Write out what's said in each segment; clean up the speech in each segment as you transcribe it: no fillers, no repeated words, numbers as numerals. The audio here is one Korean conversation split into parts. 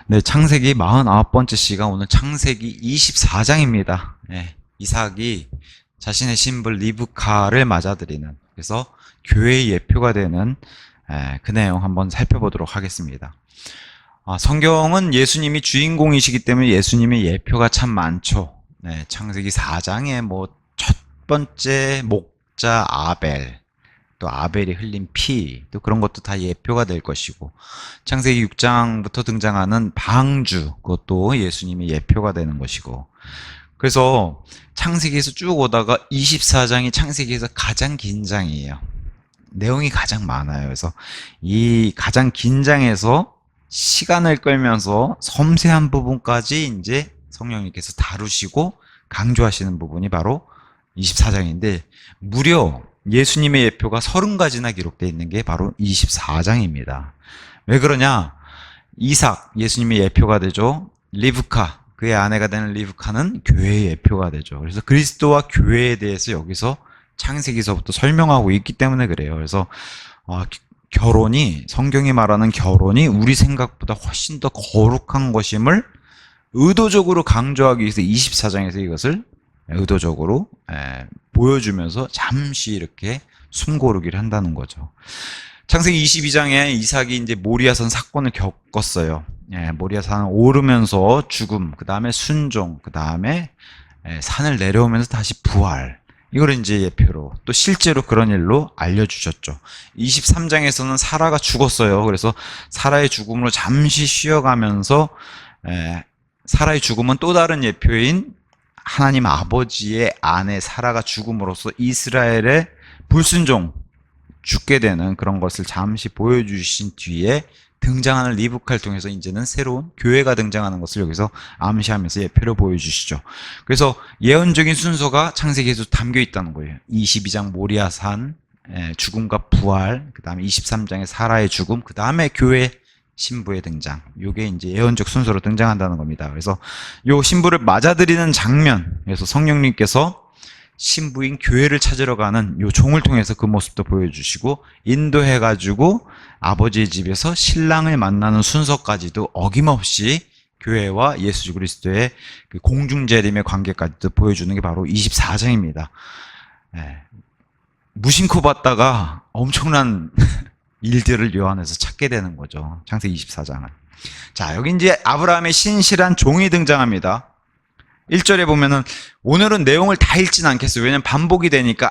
네, 창세기 49번째 시간 오늘 창세기 24장입니다. 이삭이 자신의 신부 리브카를 맞아들이는, 그래서 교회의 예표가 되는 그 내용 한번 살펴보도록 하겠습니다. 성경은 예수님이 주인공이시기 때문에 예수님의 예표가 참 많죠. 창세기 4장에 첫 번째 목자 아벨, 또 아벨이 흘린 피, 또 그런 것도 다 예표가 될 것이고, 창세기 6장부터 등장하는 방주, 그것도 예수님의 예표가 되는 것이고, 그래서 창세기에서 쭉 오다가 24장이 창세기에서 가장 긴 장이에요. 내용이 가장 많아요. 그래서 이 가장 긴 장에서 시간을 끌면서 섬세한 부분까지 이제 성령님께서 다루시고 강조하시는 부분이 바로 24장인데, 무려 예수님의 예표가 30가지나 기록되어 있는 게 바로 24장입니다. 왜 그러냐? 이삭, 예수님의 예표가 되죠. 리브카, 그의 아내가 되는 리브카는 교회의 예표가 되죠. 그래서 그리스도와 교회에 대해서 여기서 창세기서부터 설명하고 있기 때문에 그래요. 그래서 결혼이, 성경이 말하는 결혼이 우리 생각보다 훨씬 더 거룩한 것임을 의도적으로 강조하기 위해서 24장에서 이것을 의도적으로 보여주면서 잠시 이렇게 숨고르기를 한다는 거죠. 창세기 22장에 이삭이 이제 모리아산 사건을 겪었어요. 모리아산을 오르면서 죽음, 그 다음에 순종, 그 다음에 산을 내려오면서 다시 부활. 이걸 이제 예표로, 또 실제로 그런 일로 알려주셨죠. 23장에서는 사라가 죽었어요. 그래서 사라의 죽음으로 잠시 쉬어가면서 사라의 죽음은 또 다른 예표인 하나님 아버지의 아내 사라가 죽음으로써 이스라엘의 불순종, 죽게 되는 그런 것을 잠시 보여주신 뒤에 등장하는 리브카를 통해서 이제는 새로운 교회가 등장하는 것을 여기서 암시하면서 예표로 보여주시죠. 그래서 예언적인 순서가 창세기에도 담겨 있다는 거예요. 22장 모리아산 죽음과 부활, 그 다음에 23장의 사라의 죽음, 그 다음에 교회 신부의 등장. 요게 이제 예언적 순서로 등장한다는 겁니다. 그래서 요 신부를 맞아들이는 장면, 그래서 성령님께서 신부인 교회를 찾으러 가는 요 종을 통해서 그 모습도 보여주시고, 인도해가지고 아버지의 집에서 신랑을 만나는 순서까지도 어김없이 교회와 예수 그리스도의 그 공중재림의 관계까지도 보여주는 게 바로 24장입니다. 무심코 봤다가 엄청난 일들을 요 안에서 찾게 되는 거죠. 창세기 24장은. 자, 여기 이제 아브라함의 신실한 종이 등장합니다. 1절에 보면은, 오늘은 내용을 다 읽진 않겠어요. 왜냐면 반복이 되니까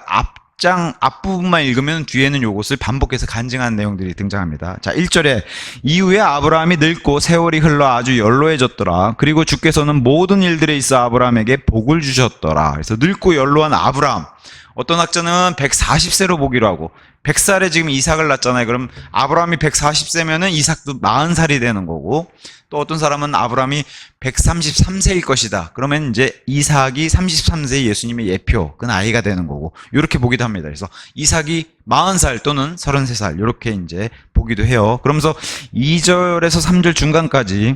앞부분만 읽으면 뒤에는 요것을 반복해서 간증하는 내용들이 등장합니다. 자, 1절에 이후에 아브라함이 늙고 세월이 흘러 아주 연로해졌더라. 그리고 주께서는 모든 일들에 있어 아브라함에게 복을 주셨더라. 그래서 늙고 연로한 아브라함. 어떤 학자는 140세로 보기로 하고, 100살에 지금 이삭을 낳잖아요. 그럼 아브라함이 140세면은 이삭도 40살이 되는 거고, 또 어떤 사람은 아브라함이 133세일 것이다. 그러면 이제 이삭이 33세 예수님의 예표, 그 나이가 되는 거고, 이렇게 보기도 합니다. 그래서 이삭이 40살 또는 33살, 이렇게 이제 보기도 해요. 그러면서 2절에서 3절 중간까지,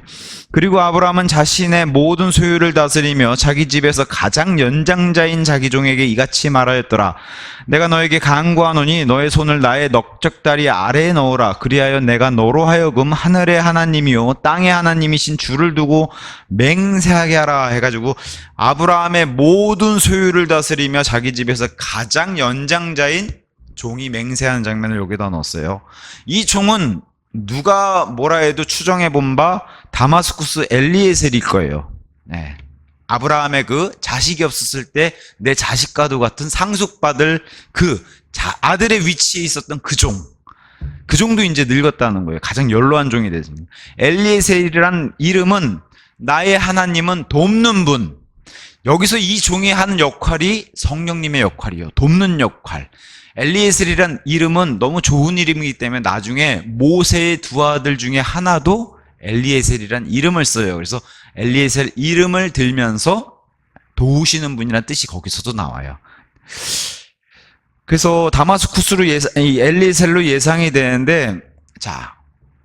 그리고 아브라함은 자신의 모든 소유를 다스리며 자기 집에서 가장 연장자인 자기 종에게 이같이 말하였더라. 내가 너에게 간구하노니 너의 손을 나의 넉적다리 아래에 넣으라. 그리하여 내가 너로 하여금 하늘의 하나님이요 땅의 하나님이신 주를 두고 맹세하게 하라 해가지고, 아브라함의 모든 소유를 다스리며 자기 집에서 가장 연장자인 종이 맹세하는 장면을 여기다 넣었어요. 이 종은 누가 뭐라 해도 추정해 본 바 다마스쿠스 엘리에셀일 거예요. 아브라함의 그 자식이 없었을 때 내 자식과도 같은 상속받을 그 아들의 위치에 있었던 그 종. 그 종도 이제 늙었다는 거예요. 가장 연로한 종이 됐습니다. 엘리에셀이란 이름은 나의 하나님은 돕는 분. 여기서 이 종이 하는 역할이 성령님의 역할이에요. 돕는 역할. 엘리에셀이란 이름은 너무 좋은 이름이기 때문에 나중에 모세의 두 아들 중에 하나도 엘리에셀이란 이름을 써요. 그래서 엘리에셀 이름을 들면서 도우시는 분이라는 뜻이 거기서도 나와요. 그래서 다마스쿠스로 엘리에셀로 예상이 되는데, 자,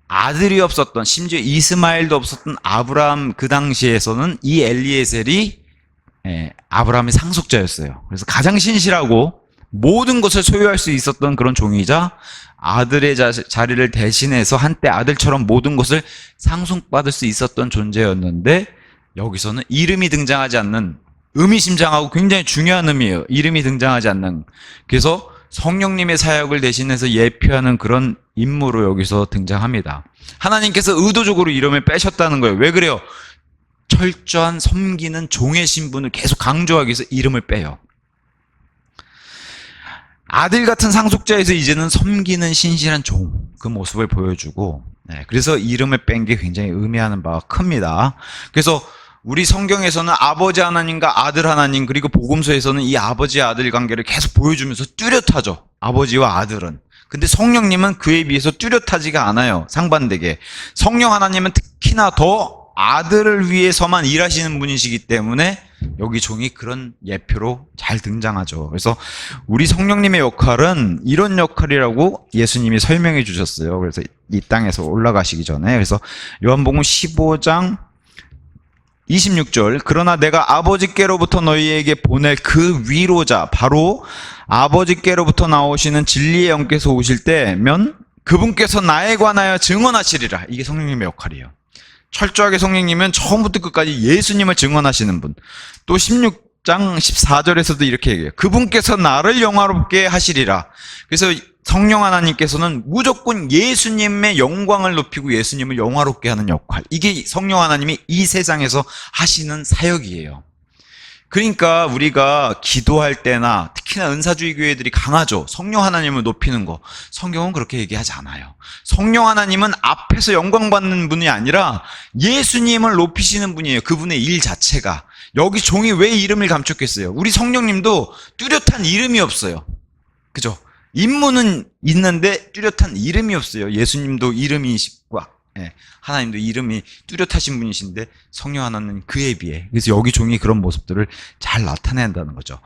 아들이 없었던, 심지어 이스마엘도 없었던 아브라함 그 당시에서는 이 엘리에셀이 아브라함의 상속자였어요. 그래서 가장 신실하고 모든 것을 소유할 수 있었던 그런 종이자 아들의 자리를 대신해서 한때 아들처럼 모든 것을 상속받을 수 있었던 존재였는데, 여기서는 이름이 등장하지 않는, 의미심장하고 굉장히 중요한 의미예요. 이름이 등장하지 않는. 그래서 성령님의 사역을 대신해서 예표하는 그런 인물로 여기서 등장합니다. 하나님께서 의도적으로 이름을 빼셨다는 거예요. 왜 그래요? 철저한 섬기는 종의 신분을 계속 강조하기 위해서 이름을 빼요. 아들 같은 상속자에서 이제는 섬기는 신실한 종, 그 모습을 보여주고, 그래서 이름을 뺀 게 굉장히 의미하는 바가 큽니다. 그래서 우리 성경에서는 아버지 하나님과 아들 하나님, 그리고 복음서에서는 이 아버지 아들 관계를 계속 보여주면서 뚜렷하죠. 아버지와 아들은. 근데 성령님은 그에 비해서 뚜렷하지가 않아요. 상반되게. 성령 하나님은 특히나 더 아들을 위해서만 일하시는 분이시기 때문에 여기 종이 그런 예표로 잘 등장하죠. 그래서 우리 성령님의 역할은 이런 역할이라고 예수님이 설명해 주셨어요. 그래서 이 땅에서 올라가시기 전에. 그래서 요한복음 15장 26절, 그러나 내가 아버지께로부터 너희에게 보낼 그 위로자, 바로 아버지께로부터 나오시는 진리의 영께서 오실 때면 그분께서 나에 관하여 증언하시리라. 이게 성령님의 역할이에요. 철저하게 성령님은 처음부터 끝까지 예수님을 증언하시는 분. 또 16장 14절에서도 이렇게 얘기해요. 그분께서 나를 영화롭게 하시리라. 그래서 성령 하나님께서는 무조건 예수님의 영광을 높이고 예수님을 영화롭게 하는 역할. 이게 성령 하나님이 이 세상에서 하시는 사역이에요. 그러니까 우리가 기도할 때나 특히나 은사주의 교회들이 강하죠. 성령 하나님을 높이는 거. 성경은 그렇게 얘기하지 않아요. 성령 하나님은 앞에서 영광 받는 분이 아니라 예수님을 높이시는 분이에요. 그분의 일 자체가. 여기 종이 왜 이름을 감췄겠어요? 우리 성령님도 뚜렷한 이름이 없어요. 그죠? 임무는 있는데 뚜렷한 이름이 없어요. 예수님도 이름이시고 하나님도 이름이 뚜렷하신 분이신데 성령 하나는 그에 비해. 그래서 여기 종이 그런 모습들을 잘 나타낸다는 거죠.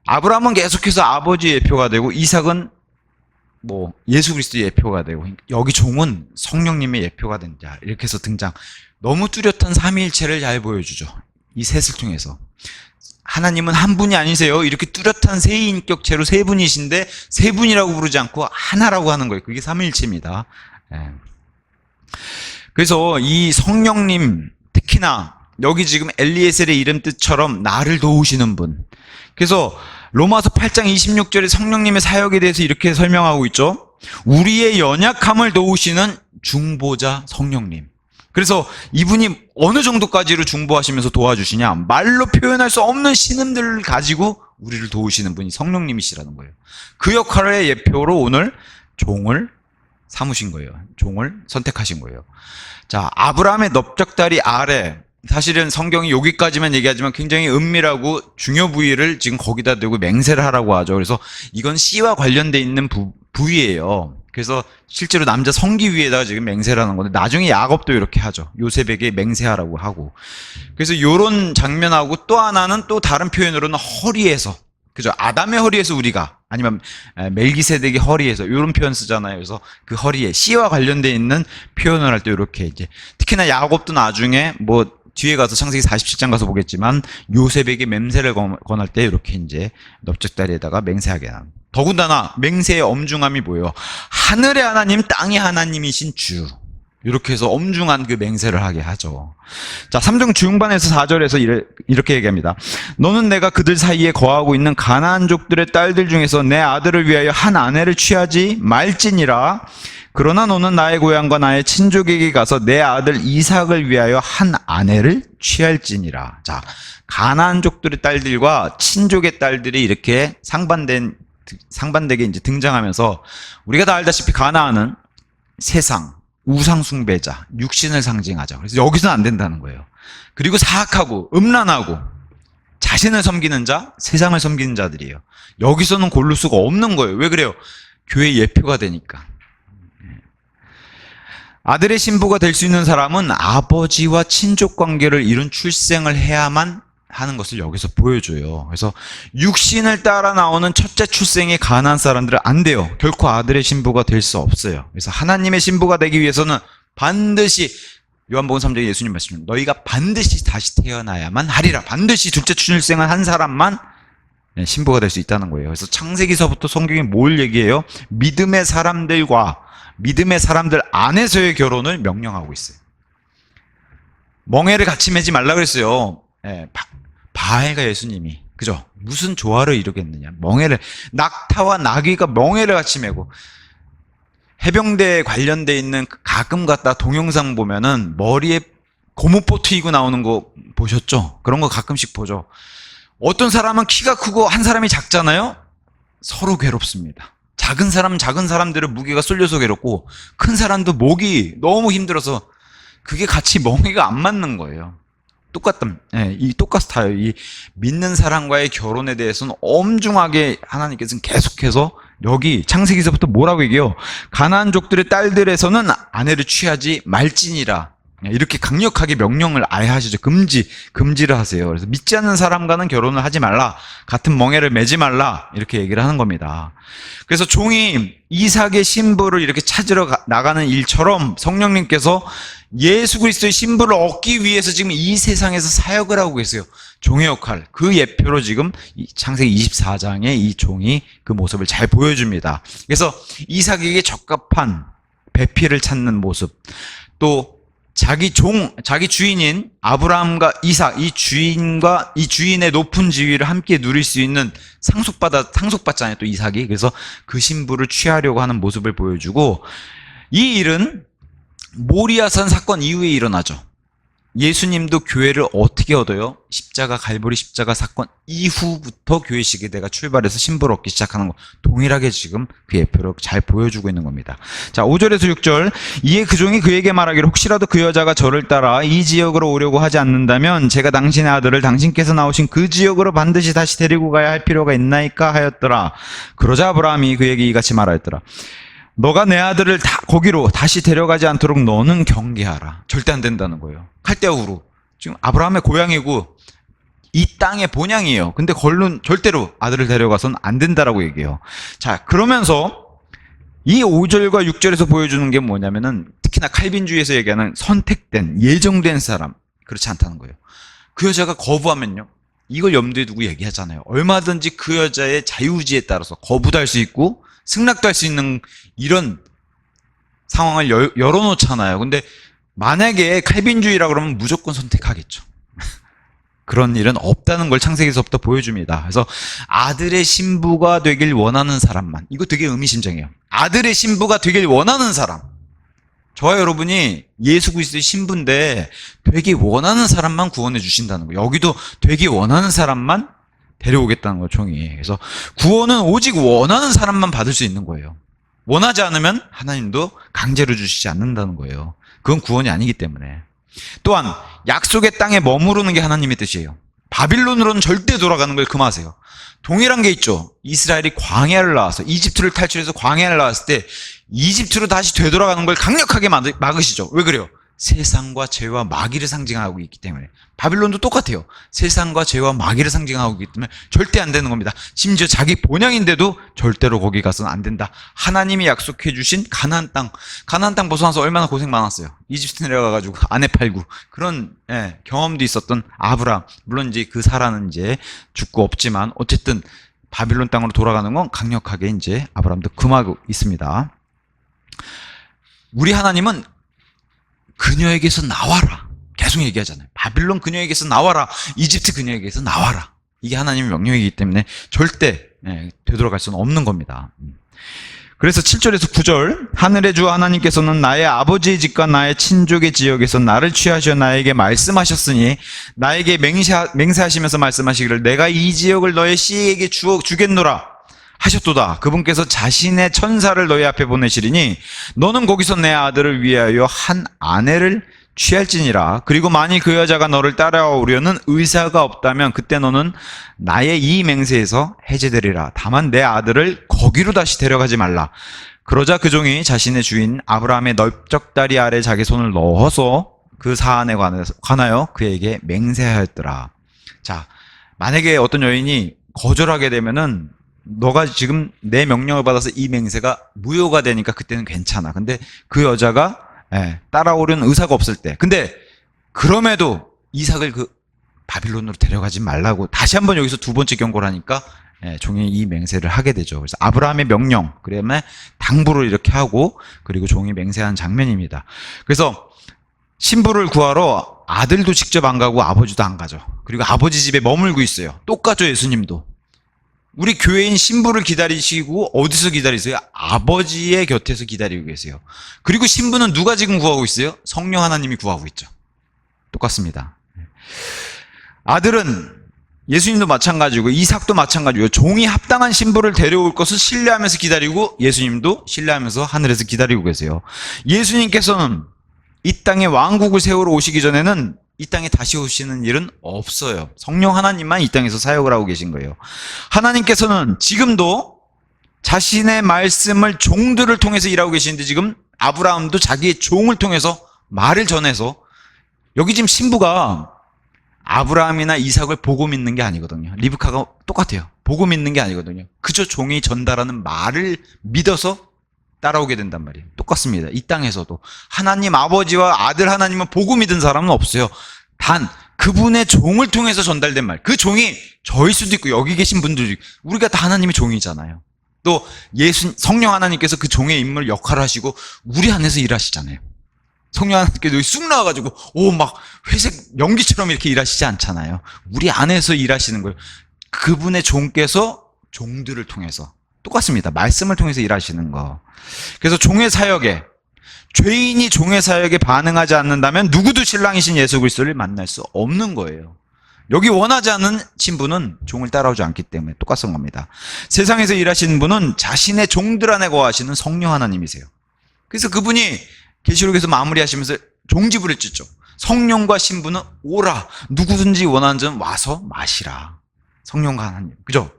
아브라함은 계속해서 아버지의 예표가 되고, 이삭은 뭐 예수 그리스도의 예표가 되고, 여기 종은 성령님의 예표가 된 자, 이렇게 해서 등장. 너무 뚜렷한 삼위일체를 잘 보여주죠. 이 셋을 통해서. 하나님은 한 분이 아니세요. 이렇게 뚜렷한 세인격체로 세 분이신데 세 분이라고 부르지 않고 하나라고 하는 거예요. 그게 삼위일체입니다. 그래서 이 성령님, 특히나 여기 지금 엘리에셀의 이름 뜻처럼 나를 도우시는 분. 그래서 로마서 8장 26절에 성령님의 사역에 대해서 이렇게 설명하고 있죠. 우리의 연약함을 도우시는 중보자 성령님. 그래서 이분이 어느 정도까지로 중보하시면서 도와주시냐? 말로 표현할 수 없는 신음들을 가지고 우리를 도우시는 분이 성령님이시라는 거예요. 그 역할의 예표로 오늘 종을 삼으신 거예요. 종을 선택하신 거예요. 자, 아브라함의 넓적다리 아래, 사실은 성경이 여기까지만 얘기하지만 굉장히 은밀하고 중요 부위를 지금 거기다 대고 맹세를 하라고 하죠. 그래서 이건 씨와 관련돼 있는 부위예요. 그래서 실제로 남자 성기 위에다가 지금 맹세를 하는 건데, 나중에 야곱도 이렇게 하죠. 요셉에게 맹세하라고 하고. 그래서 이런 장면하고 또 하나는 또 다른 표현으로는 허리에서, 그죠? 아담의 허리에서 우리가, 아니면 멜기세덱의 허리에서, 이런 표현 쓰잖아요. 그래서 그 허리에 씨와 관련돼 있는 표현을 할 때 이렇게 이제, 특히나 야곱도 나중에 뭐 뒤에 가서 창세기 47장 가서 보겠지만 요셉에게 맹세를 권할 때 이렇게 이제 넓적다리에다가 맹세하게 하는. 더군다나 맹세의 엄중함이 뭐예요? 하늘의 하나님, 땅의 하나님이신 주. 이렇게 해서 엄중한 그 맹세를 하게 하죠. 자, 3장 중반에서 4절에서 이렇게 얘기합니다. 너는 내가 그들 사이에 거하고 있는 가나안족들의 딸들 중에서 내 아들을 위하여 한 아내를 취하지 말지니라. 그러나 너는 나의 고향과 나의 친족에게 가서 내 아들 이삭을 위하여 한 아내를 취할지니라. 자, 가나안족들의 딸들과 친족의 딸들이 이렇게 상반되게 이제 등장하면서, 우리가 다 알다시피 가나안은 세상, 우상 숭배자, 육신을 상징하죠. 그래서 여기서는 안 된다는 거예요. 그리고 사악하고 음란하고 자신을 섬기는 자, 세상을 섬기는 자들이에요. 여기서는 고를 수가 없는 거예요. 왜 그래요? 교회 예표가 되니까. 아들의 신부가 될 수 있는 사람은 아버지와 친족 관계를 이룬 출생을 해야만 하는 것을 여기서 보여줘요. 그래서 육신을 따라 나오는 첫째 출생의 가나안 사람들은 안 돼요. 결코 아들의 신부가 될 수 없어요. 그래서 하나님의 신부가 되기 위해서는 반드시, 요한복음 3장에 예수님 말씀입니다. 너희가 반드시 다시 태어나야만 하리라. 반드시 둘째 출생을 한 사람만 신부가 될 수 있다는 거예요. 그래서 창세기서부터 성경이 뭘 얘기해요? 믿음의 사람들 안에서의 결혼을 명령하고 있어요. 멍에를 같이 매지 말라 그랬어요. 바알과 예수님이. 그죠? 무슨 조화를 이루겠느냐. 낙타와 나귀가 멍에를 같이 매고, 해병대에 관련돼 있는 가끔 갖다 동영상 보면은 머리에 고무보 트이고 나오는 거 보셨죠? 그런 거 가끔씩 보죠. 어떤 사람은 키가 크고 한 사람이 작잖아요? 서로 괴롭습니다. 작은 사람들은 무게가 쏠려서 괴롭고, 큰 사람도 목이 너무 힘들어서 그게 같이 멍에가 안 맞는 거예요. 똑같아요. 이 믿는 사람과의 결혼에 대해서는 엄중하게 하나님께서는 계속해서 여기 창세기서부터 뭐라고 얘기해요? 가나안족들의 딸들에서는 아내를 취하지 말지니라. 이렇게 강력하게 명령을 아예 하시죠. 금지를 하세요. 그래서 믿지 않는 사람과는 결혼을 하지 말라. 같은 멍에를 매지 말라. 이렇게 얘기를 하는 겁니다. 그래서 종이 이삭의 신부를 이렇게 찾으러 나가는 일처럼 성령님께서 예수 그리스도의 신부를 얻기 위해서 지금 이 세상에서 사역을 하고 계세요. 종의 역할. 그 예표로 지금 창세기 24장에 이 종이 그 모습을 잘 보여줍니다. 그래서 이삭에게 적합한 배필을 찾는 모습. 또 자기 주인인 아브라함과 이삭, 이 주인의 높은 지위를 함께 누릴 수 있는 상속받잖아요, 또 이삭이. 그래서 그 신부를 취하려고 하는 모습을 보여주고, 이 일은 모리아산 사건 이후에 일어나죠. 예수님도 교회를 어떻게 얻어요? 갈보리 십자가 사건 이후부터 교회 시대가 출발해서 신부를 얻기 시작하는 거, 동일하게 지금 그 예표를 잘 보여주고 있는 겁니다. 자, 5절에서 6절. 이에 그 종이 그에게 말하기를, 혹시라도 그 여자가 저를 따라 이 지역으로 오려고 하지 않는다면 제가 당신의 아들을 당신께서 나오신 그 지역으로 반드시 다시 데리고 가야 할 필요가 있나이까 하였더라. 그러자 아브라함이 그에게 이같이 말하였더라. 너가 내 아들을 거기로 다시 데려가지 않도록 너는 경계하라. 절대 안 된다는 거예요. 칼데아 우르. 지금 아브라함의 고향이고 이 땅의 본향이에요. 근데 절대로 아들을 데려가서는 안 된다라고 얘기해요. 자, 그러면서 이 5절과 6절에서 보여주는 게 뭐냐면은, 특히나 칼빈주의에서 얘기하는 선택된, 예정된 사람, 그렇지 않다는 거예요. 그 여자가 거부하면요, 이걸 염두에 두고 얘기하잖아요. 얼마든지 그 여자의 자유의지에 따라서 거부도 할 수 있고 승낙도 할 수 있는 이런 상황을 열어놓잖아요. 근데 만약에 칼빈주의라 그러면 무조건 선택하겠죠. 그런 일은 없다는 걸 창세기서부터 보여줍니다. 그래서 아들의 신부가 되길 원하는 사람만, 이거 되게 의미심장해요. 아들의 신부가 되길 원하는 사람, 저와 여러분이 예수 그리스도의 신부인데 되기 원하는 사람만 구원해 주신다는 거예요. 여기도 되기 원하는 사람만 데려오겠다는 거예요, 종이. 그래서 구원은 오직 원하는 사람만 받을 수 있는 거예요. 원하지 않으면 하나님도 강제로 주시지 않는다는 거예요. 그건 구원이 아니기 때문에. 또한 약속의 땅에 머무르는 게 하나님의 뜻이에요. 바빌론으로는 절대 돌아가는 걸 금하세요. 동일한 게 있죠. 이스라엘이 광야를 나와서, 이집트를 탈출해서 광야를 나왔을 때 이집트로 다시 되돌아가는 걸 강력하게 막으시죠. 왜 그래요? 세상과 죄와 마귀를 상징하고 있기 때문에. 바빌론도 똑같아요. 세상과 죄와 마귀를 상징하고 있기 때문에 절대 안 되는 겁니다. 심지어 자기 본향인데도 절대로 거기 가서는 안 된다. 하나님이 약속해 주신 가나안 땅 벗어나서 얼마나 고생 많았어요. 이집트 내려가가지고 아내 팔고 그런 경험도 있었던 아브라함. 물론 이제 그 사라는 이제 죽고 없지만 어쨌든 바빌론 땅으로 돌아가는 건 강력하게 이제 아브라함도 금하고 있습니다. 우리 하나님은 그녀에게서 나와라. 계속 얘기하잖아요. 바빌론 그녀에게서 나와라. 이집트 그녀에게서 나와라. 이게 하나님의 명령이기 때문에 절대 되돌아갈 수는 없는 겁니다. 그래서 7절에서 9절, 하늘의 주 하나님께서는 나의 아버지의 집과 나의 친족의 지역에서 나를 취하시어 나에게 말씀하셨으니 나에게 맹세하시면서 말씀하시기를 내가 이 지역을 너의 씨에게 주겠노라 하셨도다. 그분께서 자신의 천사를 너희 앞에 보내시리니 너는 거기서 내 아들을 위하여 한 아내를 취할지니라. 그리고 만일 그 여자가 너를 따라오려는 의사가 없다면 그때 너는 나의 이 맹세에서 해제되리라. 다만 내 아들을 거기로 다시 데려가지 말라. 그러자 그 종이 자신의 주인 아브라함의 넓적다리 아래 자기 손을 넣어서 그 사안에 관하여 그에게 맹세하였더라. 자, 만약에 어떤 여인이 거절하게 되면은 너가 지금 내 명령을 받아서 이 맹세가 무효가 되니까 그때는 괜찮아. 근데 그 여자가 따라오려는 의사가 없을 때, 근데 그럼에도 이삭을 그 바빌론으로 데려가지 말라고 다시 한번 여기서 두 번째 경고를 하니까 종이 이 맹세를 하게 되죠. 그래서 아브라함의 명령, 그다음에 당부를 이렇게 하고, 그리고 종이 맹세한 장면입니다. 그래서 신부를 구하러 아들도 직접 안 가고 아버지도 안 가죠. 그리고 아버지 집에 머물고 있어요. 똑같죠, 예수님도. 우리 교회인 신부를 기다리시고 어디서 기다리세요? 아버지의 곁에서 기다리고 계세요. 그리고 신부는 누가 지금 구하고 있어요? 성령 하나님이 구하고 있죠. 똑같습니다. 아들은 예수님도 마찬가지고 이삭도 마찬가지고 종이 합당한 신부를 데려올 것을 신뢰하면서 기다리고 예수님도 신뢰하면서 하늘에서 기다리고 계세요. 예수님께서는 이 땅에 왕국을 세우러 오시기 전에는 이 땅에 다시 오시는 일은 없어요. 성령 하나님만 이 땅에서 사역을 하고 계신 거예요. 하나님께서는 지금도 자신의 말씀을 종들을 통해서 일하고 계시는데, 지금 아브라함도 자기의 종을 통해서 말을 전해서, 여기 지금 신부가 아브라함이나 이삭을 보고 믿는 게 아니거든요. 리브카가 똑같아요. 보고 믿는 게 아니거든요. 그저 종이 전달하는 말을 믿어서 따라오게 된단 말이에요. 똑같습니다. 이 땅에서도 하나님 아버지와 아들 하나님은 보고 믿은 사람은 없어요. 단 그분의 종을 통해서 전달된 말, 그 종이 저일 수도 있고 여기 계신 분들도 있고, 우리가 다 하나님의 종이잖아요. 또 성령 하나님께서 그 종의 인물 역할을 하시고 우리 안에서 일하시잖아요. 성령 하나님께서 쑥 나와가지고 막 회색 연기처럼 이렇게 일하시지 않잖아요. 우리 안에서 일하시는 거예요. 그분의 종께서 종들을 통해서, 똑같습니다. 말씀을 통해서 일하시는 거. 그래서 종의 사역에, 죄인이 종의 사역에 반응하지 않는다면 누구도 신랑이신 예수 그리스도를 만날 수 없는 거예요. 여기 원하지 않는 신부는 종을 따라오지 않기 때문에 똑같은 겁니다. 세상에서 일하시는 분은 자신의 종들 안에 거하시는 성령 하나님이세요. 그래서 그분이 계시록에서 마무리하시면서 종지부를 찢죠. 성령과 신부는 오라, 누구든지 원하는 자는 와서 마시라. 성령과 하나님, 그죠?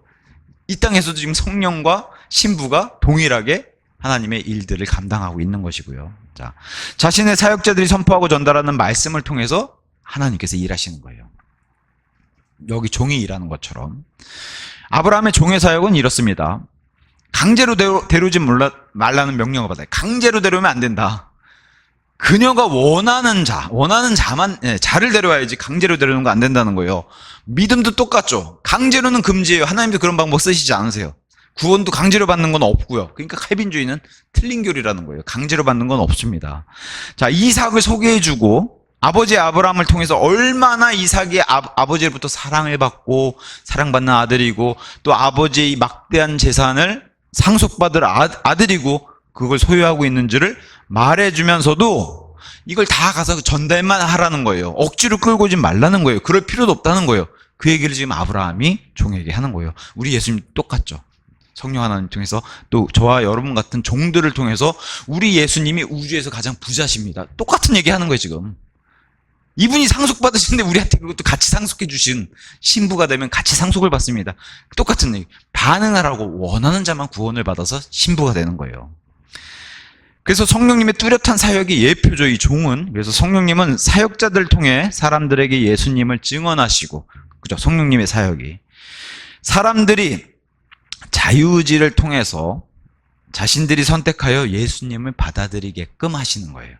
이 땅에서도 지금 성령과 신부가 동일하게 하나님의 일들을 감당하고 있는 것이고요. 자, 자신의 사역자들이 선포하고 전달하는 말씀을 통해서 하나님께서 일하시는 거예요. 여기 종이 일하는 것처럼. 아브라함의 종의 사역은 이렇습니다. 강제로 데려오지 말라는 명령을 받아요. 강제로 데려오면 안 된다. 그녀가 원하는 자만, 자를 데려와야지 강제로 데려오는 거 안 된다는 거예요. 믿음도 똑같죠. 강제로는 금지예요. 하나님도 그런 방법 쓰시지 않으세요. 구원도 강제로 받는 건 없고요. 그러니까 칼빈주의는 틀린 교리라는 거예요. 강제로 받는 건 없습니다. 자, 이삭을 소개해주고 아버지 아브라함을 통해서 얼마나 이삭이 아버지로부터 사랑을 받고 사랑받는 아들이고, 또 아버지의 막대한 재산을 상속받을 아들이고 그걸 소유하고 있는지를 말해주면서도 이걸 다 가서 전달만 하라는 거예요. 억지로 끌고 오지 말라는 거예요. 그럴 필요도 없다는 거예요. 그 얘기를 지금 아브라함이 종에게 하는 거예요. 우리 예수님 똑같죠. 성령 하나님 통해서, 또 저와 여러분 같은 종들을 통해서 우리 예수님이 우주에서 가장 부자십니다. 똑같은 얘기 하는 거예요, 지금. 이분이 상속받으시는데 우리한테 그것도 같이 상속해 주신 신부가 되면 같이 상속을 받습니다. 똑같은 얘기. 반응하라고, 원하는 자만 구원을 받아서 신부가 되는 거예요. 그래서 성령님의 뚜렷한 사역이 예표죠, 이 종은. 그래서 성령님은 사역자들을 통해 사람들에게 예수님을 증언하시고, 그죠? 성령님의 사역이. 사람들이 자유의지를 통해서 자신들이 선택하여 예수님을 받아들이게끔 하시는 거예요.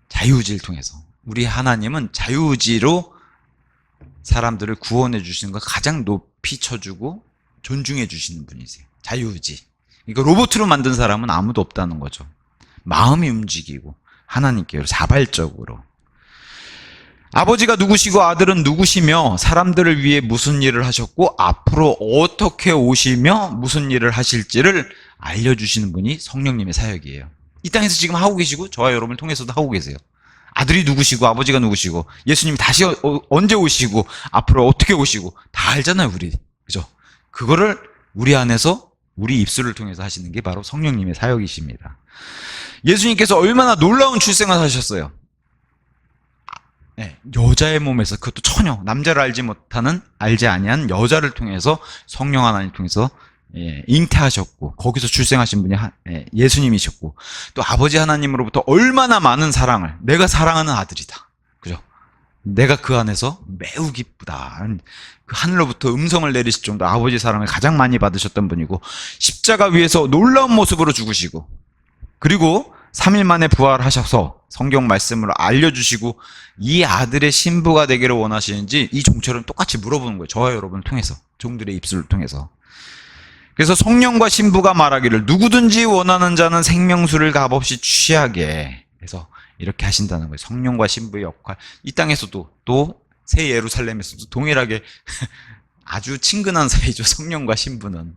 자유의지를 통해서. 우리 하나님은 자유의지로 사람들을 구원해 주시는 걸 가장 높이 쳐주고 존중해 주시는 분이세요. 자유의지. 그러니까 로봇으로 만든 사람은 아무도 없다는 거죠. 마음이 움직이고 하나님께로 자발적으로. 아버지가 누구시고 아들은 누구시며 사람들을 위해 무슨 일을 하셨고 앞으로 어떻게 오시며 무슨 일을 하실지를 알려주시는 분이 성령님의 사역이에요. 이 땅에서 지금 하고 계시고 저와 여러분을 통해서도 하고 계세요. 아들이 누구시고 아버지가 누구시고 예수님이 다시 언제 오시고 앞으로 어떻게 오시고 다 알잖아요, 우리. 그죠? 그거를 우리 안에서 우리 입술을 통해서 하시는 게 바로 성령님의 사역이십니다. 예수님께서 얼마나 놀라운 출생을 하셨어요. 여자의 몸에서, 그것도 처녀, 남자를 알지 아니한 여자를 통해서 성령 하나님 통해서 잉태하셨고, 거기서 출생하신 분이 예수님이셨고, 또 아버지 하나님으로부터 얼마나 많은 사랑을, 내가 사랑하는 아들이다, 그죠? 내가 그 안에서 매우 기쁘다, 그 하늘로부터 음성을 내리실 정도 아버지 사랑을 가장 많이 받으셨던 분이고, 십자가 위에서 놀라운 모습으로 죽으시고, 그리고 3일 만에 부활하셔서 성경 말씀을 알려주시고 이 아들의 신부가 되기를 원하시는지 이 종처럼 똑같이 물어보는 거예요. 저와 여러분을 통해서, 종들의 입술을 통해서. 그래서 성령과 신부가 말하기를 누구든지 원하는 자는 생명수를 값없이 취하게, 그래서 이렇게 하신다는 거예요. 성령과 신부의 역할, 이 땅에서도 또 새 예루살렘에서도 동일하게 아주 친근한 사이죠. 성령과 신부는.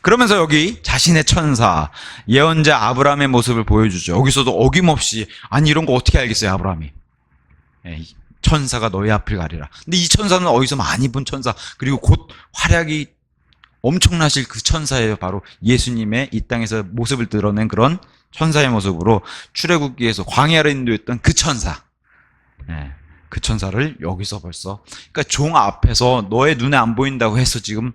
그러면서 여기 자신의 천사, 예언자 아브라함의 모습을 보여주죠. 여기서도 어김없이, 아니 이런 거 어떻게 알겠어요, 아브라함이. 천사가 너희 앞을 가리라. 근데 이 천사는 어디서 많이 본 천사, 그리고 곧 활약이 엄청나실 그 천사예요. 바로 예수님의 이 땅에서 모습을 드러낸 그런 천사의 모습으로 출애굽기에서 광야를 인도했던 그 천사. 그 천사를 여기서 벌써, 그러니까 종 앞에서 너의 눈에 안 보인다고 해서 지금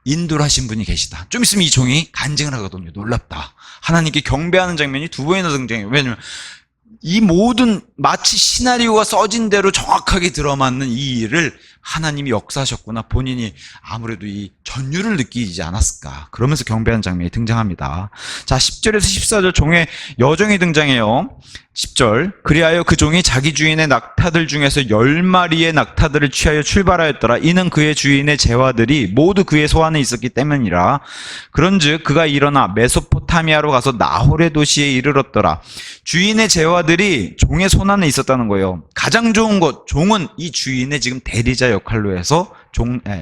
인도를 하신 분이 계시다. 좀 있으면 이 종이 간증을 하거든요. 놀랍다. 하나님께 경배하는 장면이 두 번이나 등장해요. 왜냐면 이 모든 마치 시나리오가 써진 대로 정확하게 들어맞는 이 일을 하나님이 역사하셨구나. 본인이 아무래도 이 전율을 느끼지 않았을까. 그러면서 경배하는 장면이 등장합니다. 자, 10절에서 14절 종의 여종이 등장해요. 10절, 그리하여 그 종이 자기 주인의 낙타들 중에서 10마리의 낙타들을 취하여 출발하였더라. 이는 그의 주인의 제와들이 모두 그의 소안에 있었기 때문이라. 그런즉 그가 일어나 메소포타미아로 가서 나홀의 도시에 이르렀더라. 주인의 제와들이 종의 손안에 있었다는 거예요. 가장 좋은 것, 종은 이 주인의 지금 대리자 역할로 해서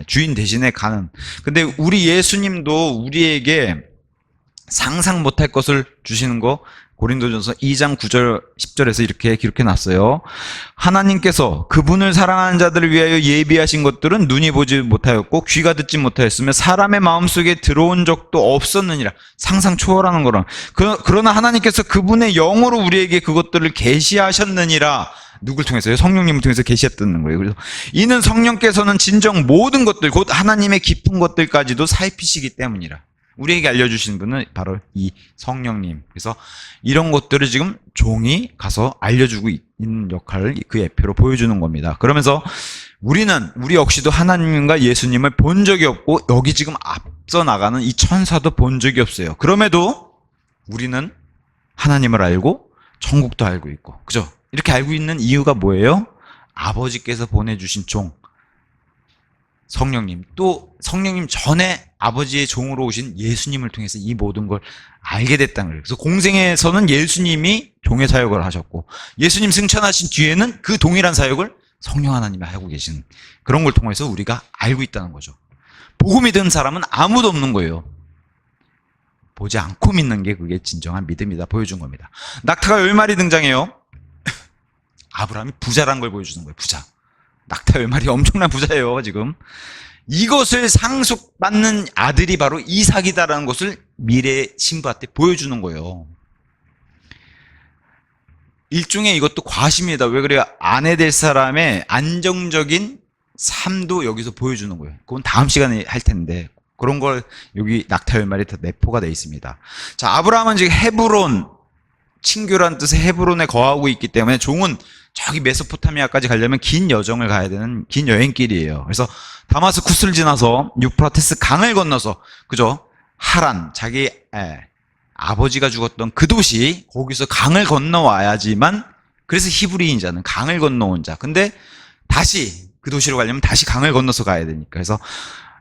주인 대신에 가는. 근데 우리 예수님도 우리에게 상상 못할 것을 주시는 거 고린도전서 2장 9절 10절에서 이렇게 기록해 놨어요. 하나님께서 그분을 사랑하는 자들을 위하여 예비하신 것들은 눈이 보지 못하였고 귀가 듣지 못하였으며 사람의 마음속에 들어온 적도 없었느니라. 상상 초월하는 거랑. 그러나 하나님께서 그분의 영으로 우리에게 그것들을 계시하셨느니라. 누굴 통해서요? 성령님을 통해서 계시했다는 거예요. 그래서 이는 성령께서는 진정 모든 것들, 곧 하나님의 깊은 것들까지도 살피시기 때문이라. 우리에게 알려주신 분은 바로 이 성령님. 그래서 이런 것들을 지금 종이 가서 알려주고 있는 역할을 그 예표로 보여주는 겁니다. 그러면서 우리 역시도 하나님과 예수님을 본 적이 없고 여기 지금 앞서 나가는 이 천사도 본 적이 없어요. 그럼에도 우리는 하나님을 알고 천국도 알고 있고, 그죠? 이렇게 알고 있는 이유가 뭐예요? 아버지께서 보내주신 종, 성령님, 또 성령님 전에 아버지의 종으로 오신 예수님을 통해서 이 모든 걸 알게 됐다는 거예요. 그래서 공생에서는 예수님이 종의 사역을 하셨고 예수님 승천하신 뒤에는 그 동일한 사역을 성령 하나님이 하고 계신 그런 걸 통해서 우리가 알고 있다는 거죠. 복음 믿은 사람은 아무도 없는 거예요. 보지 않고 믿는 게 그게 진정한 믿음이다 보여준 겁니다. 낙타가 10마리 등장해요. 아브라함이 부자란 걸 보여주는 거예요. 부자. 낙타 10마리 엄청난 부자예요. 지금 이것을 상속받는 아들이 바로 이삭이다라는 것을 미래 신부한테 보여주는 거예요. 일종의 이것도 과시입니다. 왜 그래요? 아내 될 사람의 안정적인 삶도 여기서 보여주는 거예요. 그건 다음 시간에 할 텐데 그런 걸 여기 낙타 10마리 다 내포가 되어 있습니다. 자, 아브라함은 지금 헤브론, 친교란 뜻의 헤브론에 거하고 있기 때문에 종은 저기 메소포타미아까지 가려면 긴 여정을 가야 되는 긴 여행길이에요. 그래서 다마스쿠스를 지나서 유프라테스 강을 건너서, 그죠? 하란, 자기 아버지가 죽었던 그 도시, 거기서 강을 건너와야지만, 그래서 히브리인자는 강을 건너온 자. 근데 다시 그 도시로 가려면 다시 강을 건너서 가야 되니까. 그래서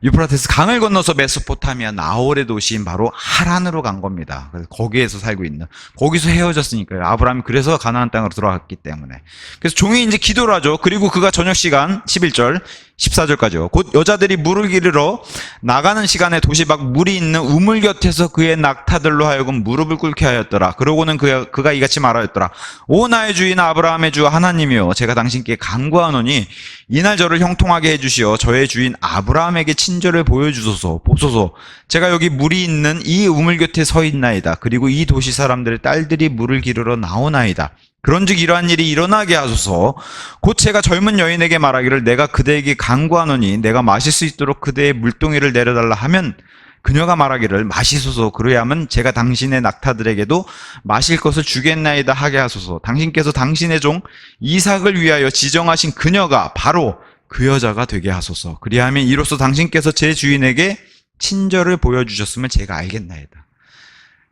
유프라테스 강을 건너서 메소포타미아 나홀의 도시인 바로 하란으로 간 겁니다. 그래서 거기에서 살고 있는, 거기서 헤어졌으니까요. 아브라함이 그래서 가나안 땅으로 들어갔기 때문에. 그래서 종이 이제 기도를 하죠. 그리고 그가 저녁 시간 11절 14절까지요. 곧 여자들이 물을 기르러 나가는 시간에 도시 밖 물이 있는 우물 곁에서 그의 낙타들로 하여금 무릎을 꿇게 하였더라. 그러고는 그가 이같이 말하였더라. 오 나의 주인 아브라함의 주 하나님이여, 제가 당신께 간구하노니 이날 저를 형통하게 해주시어 저의 주인 아브라함에게 친절을 보여주소서. 보소서, 제가 여기 물이 있는 이 우물 곁에 서 있나이다. 그리고 이 도시 사람들의 딸들이 물을 기르러 나오나이다. 그런즉 이러한 일이 일어나게 하소서. 곧 제가 젊은 여인에게 말하기를 내가 그대에게 간구하노니 내가 마실 수 있도록 그대의 물동이를 내려달라 하면 그녀가 말하기를 마시소서. 그래야만 제가 당신의 낙타들에게도 마실 것을 주겠나이다 하게 하소서. 당신께서 당신의 종 이삭을 위하여 지정하신 그녀가 바로 그 여자가 되게 하소서. 그리하면 이로써 당신께서 제 주인에게 친절을 보여주셨음을 제가 알겠나이다.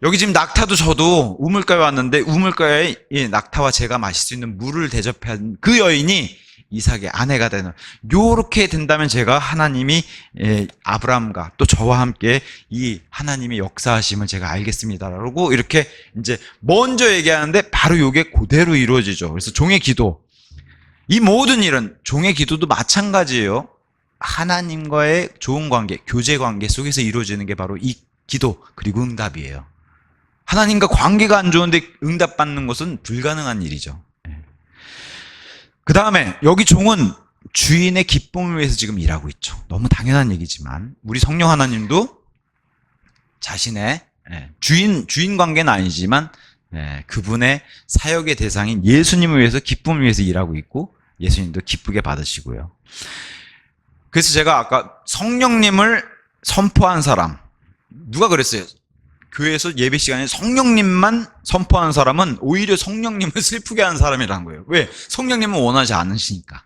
여기 지금 낙타도 저도 우물가에 왔는데 우물가에 이 낙타와 제가 마실 수 있는 물을 대접한 그 여인이 이삭의 아내가 되는, 요렇게 된다면 제가 하나님이 아브라함과 또 저와 함께 이 하나님의 역사하심을 제가 알겠습니다라고 이렇게 이제 먼저 얘기하는데 바로 요게 그대로 이루어지죠. 그래서 종의 기도, 이 모든 일은 종의 기도도 마찬가지예요. 하나님과의 좋은 관계, 교제 관계 속에서 이루어지는 게 바로 이 기도 그리고 응답이에요. 하나님과 관계가 안 좋은데 응답받는 것은 불가능한 일이죠. 그 다음에 여기 종은 주인의 기쁨을 위해서 지금 일하고 있죠. 너무 당연한 얘기지만 우리 성령 하나님도 자신의 주인 관계는 아니지만 그분의 사역의 대상인 예수님을 위해서 기쁨을 위해서 일하고 있고 예수님도 기쁘게 받으시고요. 그래서 제가 아까 성령님을 선포한 사람, 누가 그랬어요? 교회에서 예배 시간에 성령님만 선포하는 사람은 오히려 성령님을 슬프게 하는 사람이라는 거예요. 왜? 성령님은 원하지 않으시니까.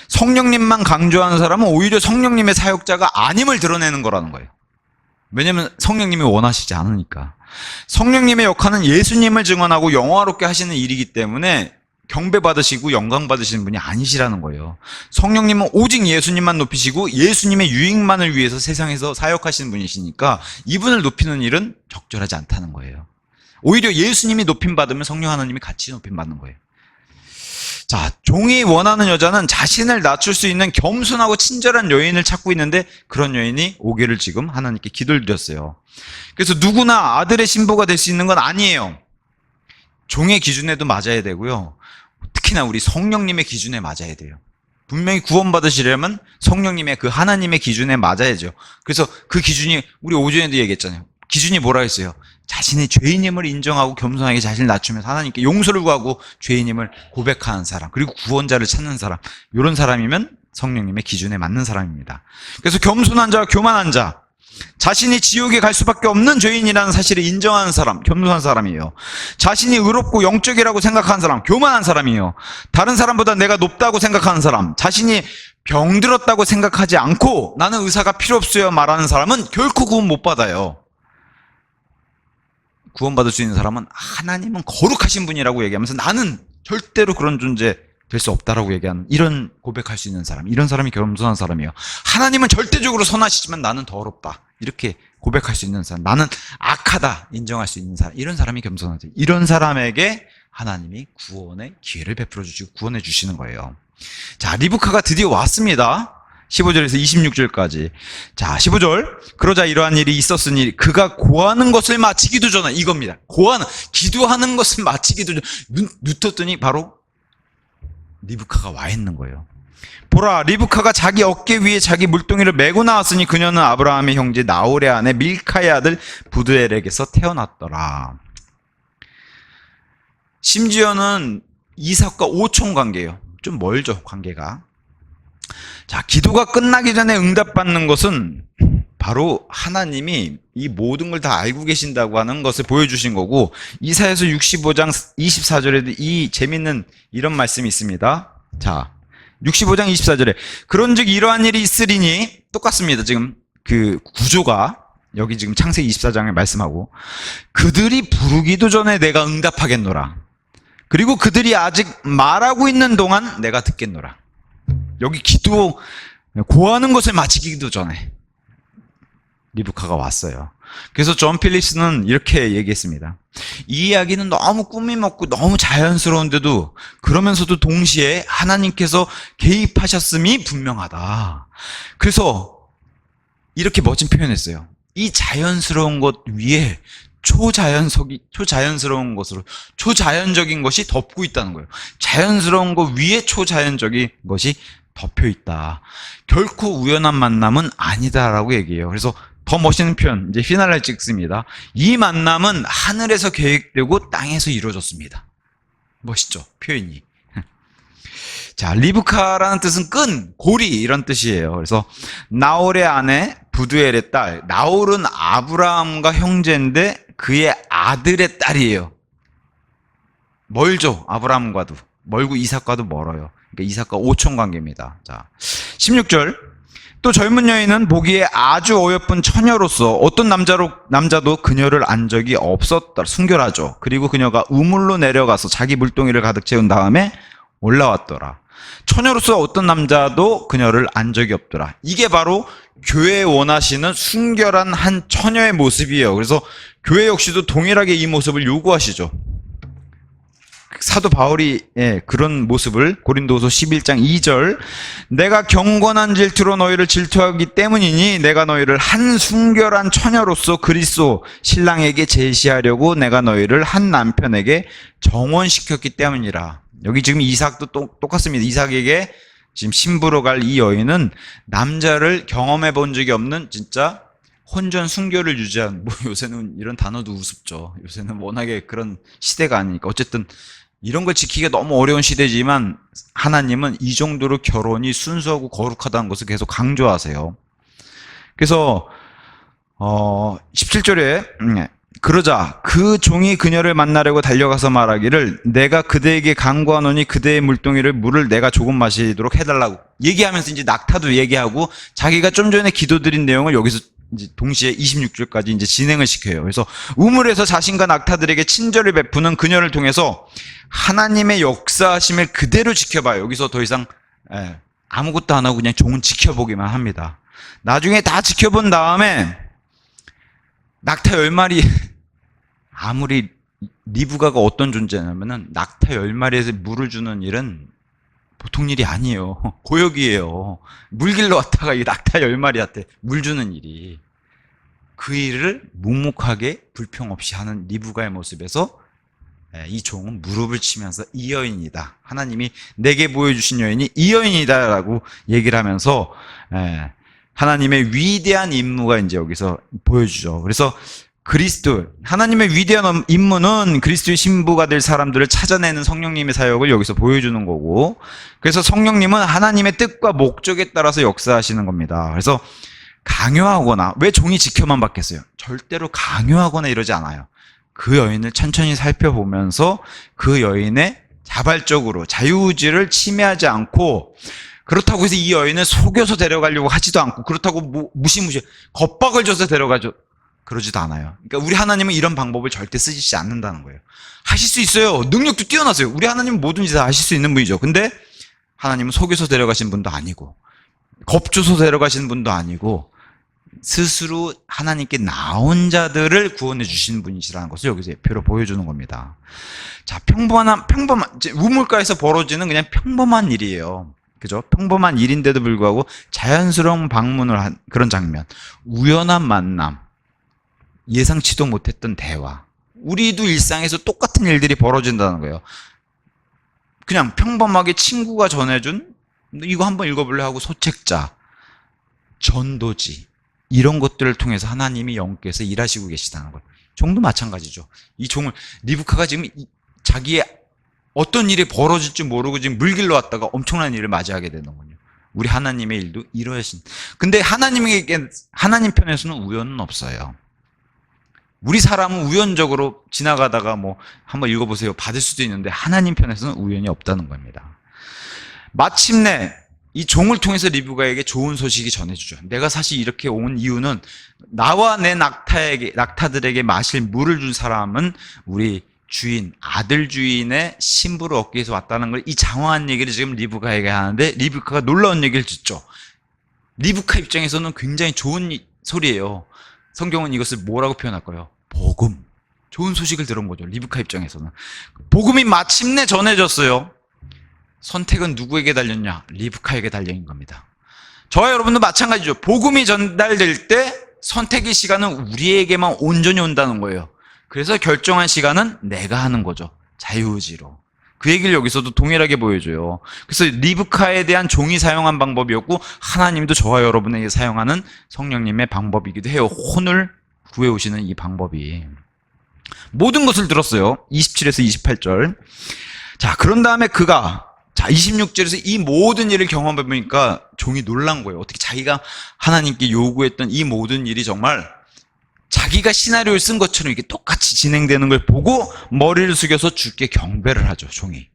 성령님만 강조하는 사람은 오히려 성령님의 사역자가 아님을 드러내는 거라는 거예요. 왜냐하면 성령님이 원하시지 않으니까. 성령님의 역할은 예수님을 증언하고 영화롭게 하시는 일이기 때문에 경배받으시고 영광 받으시는 분이 아니시라는 거예요. 성령님은 오직 예수님만 높이시고 예수님의 유익만을 위해서 세상에서 사역하시는 분이시니까 이분을 높이는 일은 적절하지 않다는 거예요. 오히려 예수님이 높임받으면 성령 하나님이 같이 높임받는 거예요. 자, 종이 원하는 여자는 자신을 낮출 수 있는 겸손하고 친절한 여인을 찾고 있는데 그런 여인이 오기를 지금 하나님께 기도를 드렸어요. 그래서 누구나 아들의 신부가 될 수 있는 건 아니에요. 종의 기준에도 맞아야 되고요. 특히나 우리 성령님의 기준에 맞아야 돼요. 분명히 구원받으시려면 성령님의 그 하나님의 기준에 맞아야죠. 그래서 그 기준이 우리 오전에도 얘기했잖아요. 기준이 뭐라 했어요? 자신의 죄인임을 인정하고 겸손하게 자신을 낮추면서 하나님께 용서를 구하고 죄인임을 고백하는 사람, 그리고 구원자를 찾는 사람, 이런 사람이면 성령님의 기준에 맞는 사람입니다. 그래서 겸손한 자와 교만한 자, 자신이 지옥에 갈 수밖에 없는 죄인이라는 사실을 인정하는 사람, 겸손한 사람이에요. 자신이 의롭고 영적이라고 생각하는 사람, 교만한 사람이에요. 다른 사람보다 내가 높다고 생각하는 사람, 자신이 병들었다고 생각하지 않고 나는 의사가 필요 없어요 말하는 사람은 결코 구원 못 받아요. 구원받을 수 있는 사람은 하나님은 거룩하신 분이라고 얘기하면서 나는 절대로 그런 존재 될 수 없다라고 얘기하는, 이런 고백할 수 있는 사람, 이런 사람이 겸손한 사람이에요. 하나님은 절대적으로 선하시지만 나는 더럽다, 이렇게 고백할 수 있는 사람, 나는 악하다 인정할 수 있는 사람, 이런 사람이 겸손하죠. 이런 사람에게 하나님이 구원의 기회를 베풀어 주시고 구원해 주시는 거예요. 자, 리브카가 드디어 왔습니다. 15절에서 26절까지. 자, 15절. 그러자 이러한 일이 있었으니 그가 고하는 것을 마치기도 전에, 이겁니다. 기도하는 것을 마치기도 전에 눈 떴더니 바로 리브카가 와 있는 거예요. 보라, 리브카가 자기 어깨 위에 자기 물동이를 메고 나왔으니 그녀는 아브라함의 형제 나홀의 아내 밀카의 아들 부드엘에게서 태어났더라. 심지어는 이삭과 오촌 관계예요. 좀 멀죠, 관계가. 자, 기도가 끝나기 전에 응답받는 것은 바로 하나님이 이 모든 걸 다 알고 계신다고 하는 것을 보여주신 거고, 이사야서 65장 24절에도 이 재밌는 이런 말씀이 있습니다. 자, 65장 24절에 그런즉 이러한 일이 있으리니, 똑같습니다. 지금 그 구조가 여기 지금 창세기 24장에 말씀하고, 그들이 부르기도 전에 내가 응답하겠노라. 그리고 그들이 아직 말하고 있는 동안 내가 듣겠노라. 여기 기도, 고하는 것을 마치기도 전에 리브카가 왔어요. 그래서 존 필립스는 이렇게 얘기했습니다. 이 이야기는 너무 꿈이 먹고 너무 자연스러운데도 그러면서도 동시에 하나님께서 개입하셨음이 분명하다. 그래서 이렇게 멋진 표현했어요. 이 자연스러운 것 위에 초자연스러운 것으로 초자연적인 것이 덮고 있다는 거예요. 자연스러운 것 위에 초자연적인 것이 덮여 있다. 결코 우연한 만남은 아니다라고 얘기해요. 그래서 더 멋있는 표현, 이제 피날레 찍습니다. 이 만남은 하늘에서 계획되고 땅에서 이루어졌습니다. 멋있죠, 표현이. 자, 리브카라는 뜻은 끈, 고리, 이런 뜻이에요. 그래서 나홀의 아내 부두엘의 딸, 나홀은 아브라함과 형제인데 그의 아들의 딸이에요. 멀죠, 아브라함과도 멀고 이삭과도 멀어요. 그러니까 이삭과 오촌 관계입니다. 자, 16절. 또 젊은 여인은 보기에 아주 어여쁜 처녀로서 어떤 남자도 그녀를 안 적이 없었다. 순결하죠. 그리고 그녀가 우물로 내려가서 자기 물동이를 가득 채운 다음에 올라왔더라. 처녀로서 어떤 남자도 그녀를 안 적이 없더라. 이게 바로 교회에 원하시는 순결한 한 처녀의 모습이에요. 그래서 교회 역시도 동일하게 이 모습을 요구하시죠. 사도 바울이 그런 모습을 고린도서 11장 2절 내가 경건한 질투로 너희를 질투하기 때문이니 내가 너희를 한 순결한 처녀로서 그리스도 신랑에게 제시하려고 내가 너희를 한 남편에게 정원시켰기 때문이라. 여기 지금 이삭도 똑같습니다. 이삭에게 지금 신부로 갈 이 여인은 남자를 경험해 본 적이 없는 진짜 혼전 순결을 유지한, 뭐 요새는 이런 단어도 우습죠. 요새는 워낙에 그런 시대가 아니니까. 어쨌든 이런 걸 지키기가 너무 어려운 시대지만 하나님은 이 정도로 결혼이 순수하고 거룩하다는 것을 계속 강조하세요. 그래서 17절에 그러자 그 종이 그녀를 만나려고 달려가서 말하기를 내가 그대에게 간구하노니 그대의 물을 내가 조금 마시도록 해달라고 얘기하면서 이제 낙타도 얘기하고 자기가 좀 전에 기도드린 내용을 여기서 이제 동시에 26절까지 이제 진행을 시켜요. 그래서 우물에서 자신과 낙타들에게 친절을 베푸는 그녀를 통해서 하나님의 역사하심을 그대로 지켜봐요. 여기서 더 이상 아무것도 안 하고 그냥 종은 지켜보기만 합니다. 나중에 다 지켜본 다음에 낙타 10마리 아무리 리브가가 어떤 존재냐면은 낙타 10마리에서 물을 주는 일은 보통 일이 아니에요. 고역이에요. 물 길러 왔다가 이 낙타 10마리한테 물 주는 일이. 그 일을 묵묵하게 불평 없이 하는 리브가의 모습에서 이 종은 무릎을 치면서 이 여인이다. 하나님이 내게 보여주신 여인이 이 여인이다 라고 얘기를 하면서 하나님의 위대한 임무가 이제 여기서 보여주죠. 그래서 하나님의 위대한 임무는 그리스도의 신부가 될 사람들을 찾아내는 성령님의 사역을 여기서 보여주는 거고, 그래서 성령님은 하나님의 뜻과 목적에 따라서 역사하시는 겁니다. 그래서 강요하거나, 왜 종이 지켜만 받겠어요? 절대로 강요하거나 이러지 않아요. 그 여인을 천천히 살펴보면서 그 여인의 자발적으로 자유의지를 침해하지 않고, 그렇다고 해서 이 여인을 속여서 데려가려고 하지도 않고, 그렇다고 무시무시 겁박을 줘서 데려가죠. 그러지도 않아요. 그러니까 우리 하나님은 이런 방법을 절대 쓰시지 않는다는 거예요. 하실 수 있어요. 능력도 뛰어나세요. 우리 하나님은 뭐든지 다 하실 수 있는 분이죠. 근데 하나님은 속여서 데려가신 분도 아니고 겁줘서 데려가신 분도 아니고 스스로 하나님께 나온 자들을 구원해 주신 분이시라는 것을 여기서 예표로 보여주는 겁니다. 자, 평범한 우물가에서 벌어지는 그냥 평범한 일이에요. 그죠? 평범한 일인데도 불구하고 자연스러운 방문을 한 그런 장면, 우연한 만남, 예상치도 못했던 대화. 우리도 일상에서 똑같은 일들이 벌어진다는 거예요. 그냥 평범하게 친구가 전해준 이거 한번 읽어볼래 하고 소책자, 전도지, 이런 것들을 통해서 하나님이 영께서 일하시고 계시다는 거예요. 종도 마찬가지죠. 이 종을 리브카가 지금 자기의 어떤 일이 벌어질지 모르고 지금 물 길러 왔다가 엄청난 일을 맞이하게 되는군요. 우리 하나님의 일도 이러신. 근데 하나님 편에서는 우연은 없어요. 우리 사람은 우연적으로 지나가다가 뭐 한번 읽어보세요 받을 수도 있는데 하나님 편에서는 우연이 없다는 겁니다. 마침내 이 종을 통해서 리브가에게 좋은 소식이 전해주죠. 내가 사실 이렇게 온 이유는 나와 내 낙타들에게 마실 물을 준 사람은 우리 주인, 아들 주인의 신부를 얻기 위해서 왔다는 걸, 이 장황한 얘기를 지금 리브가에게 하는데 리브가가 놀라운 얘기를 듣죠. 리브가 입장에서는 굉장히 좋은 소리예요. 성경은 이것을 뭐라고 표현할까요? 복음. 좋은 소식을 들은 거죠. 리브카 입장에서는. 복음이 마침내 전해졌어요. 선택은 누구에게 달렸냐? 리브카에게 달린 겁니다. 저와 여러분도 마찬가지죠. 복음이 전달될 때 선택의 시간은 우리에게만 온전히 온다는 거예요. 그래서 결정한 시간은 내가 하는 거죠. 자유의지로. 그 얘기를 여기서도 동일하게 보여줘요. 그래서 리브카에 대한 종이 사용한 방법이었고 하나님도 저와 여러분에게 사용하는 성령님의 방법이기도 해요. 혼을 구해오시는 이 방법이. 모든 것을 들었어요. 27에서 28절. 자, 그런 다음에 그가 26절에서 이 모든 일을 경험해보니까 종이 놀란 거예요. 어떻게 자기가 하나님께 요구했던 이 모든 일이 정말 자기가 시나리오를 쓴 것처럼 이게 똑같이 진행되는 걸 보고 머리를 숙여서 주께 경배를 하죠, 종이.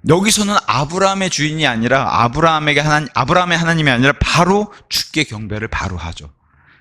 여기서는 아브라함의 주인이 아니라 아브라함의 하나님이 아니라 바로 주께 경배를 바로 하죠.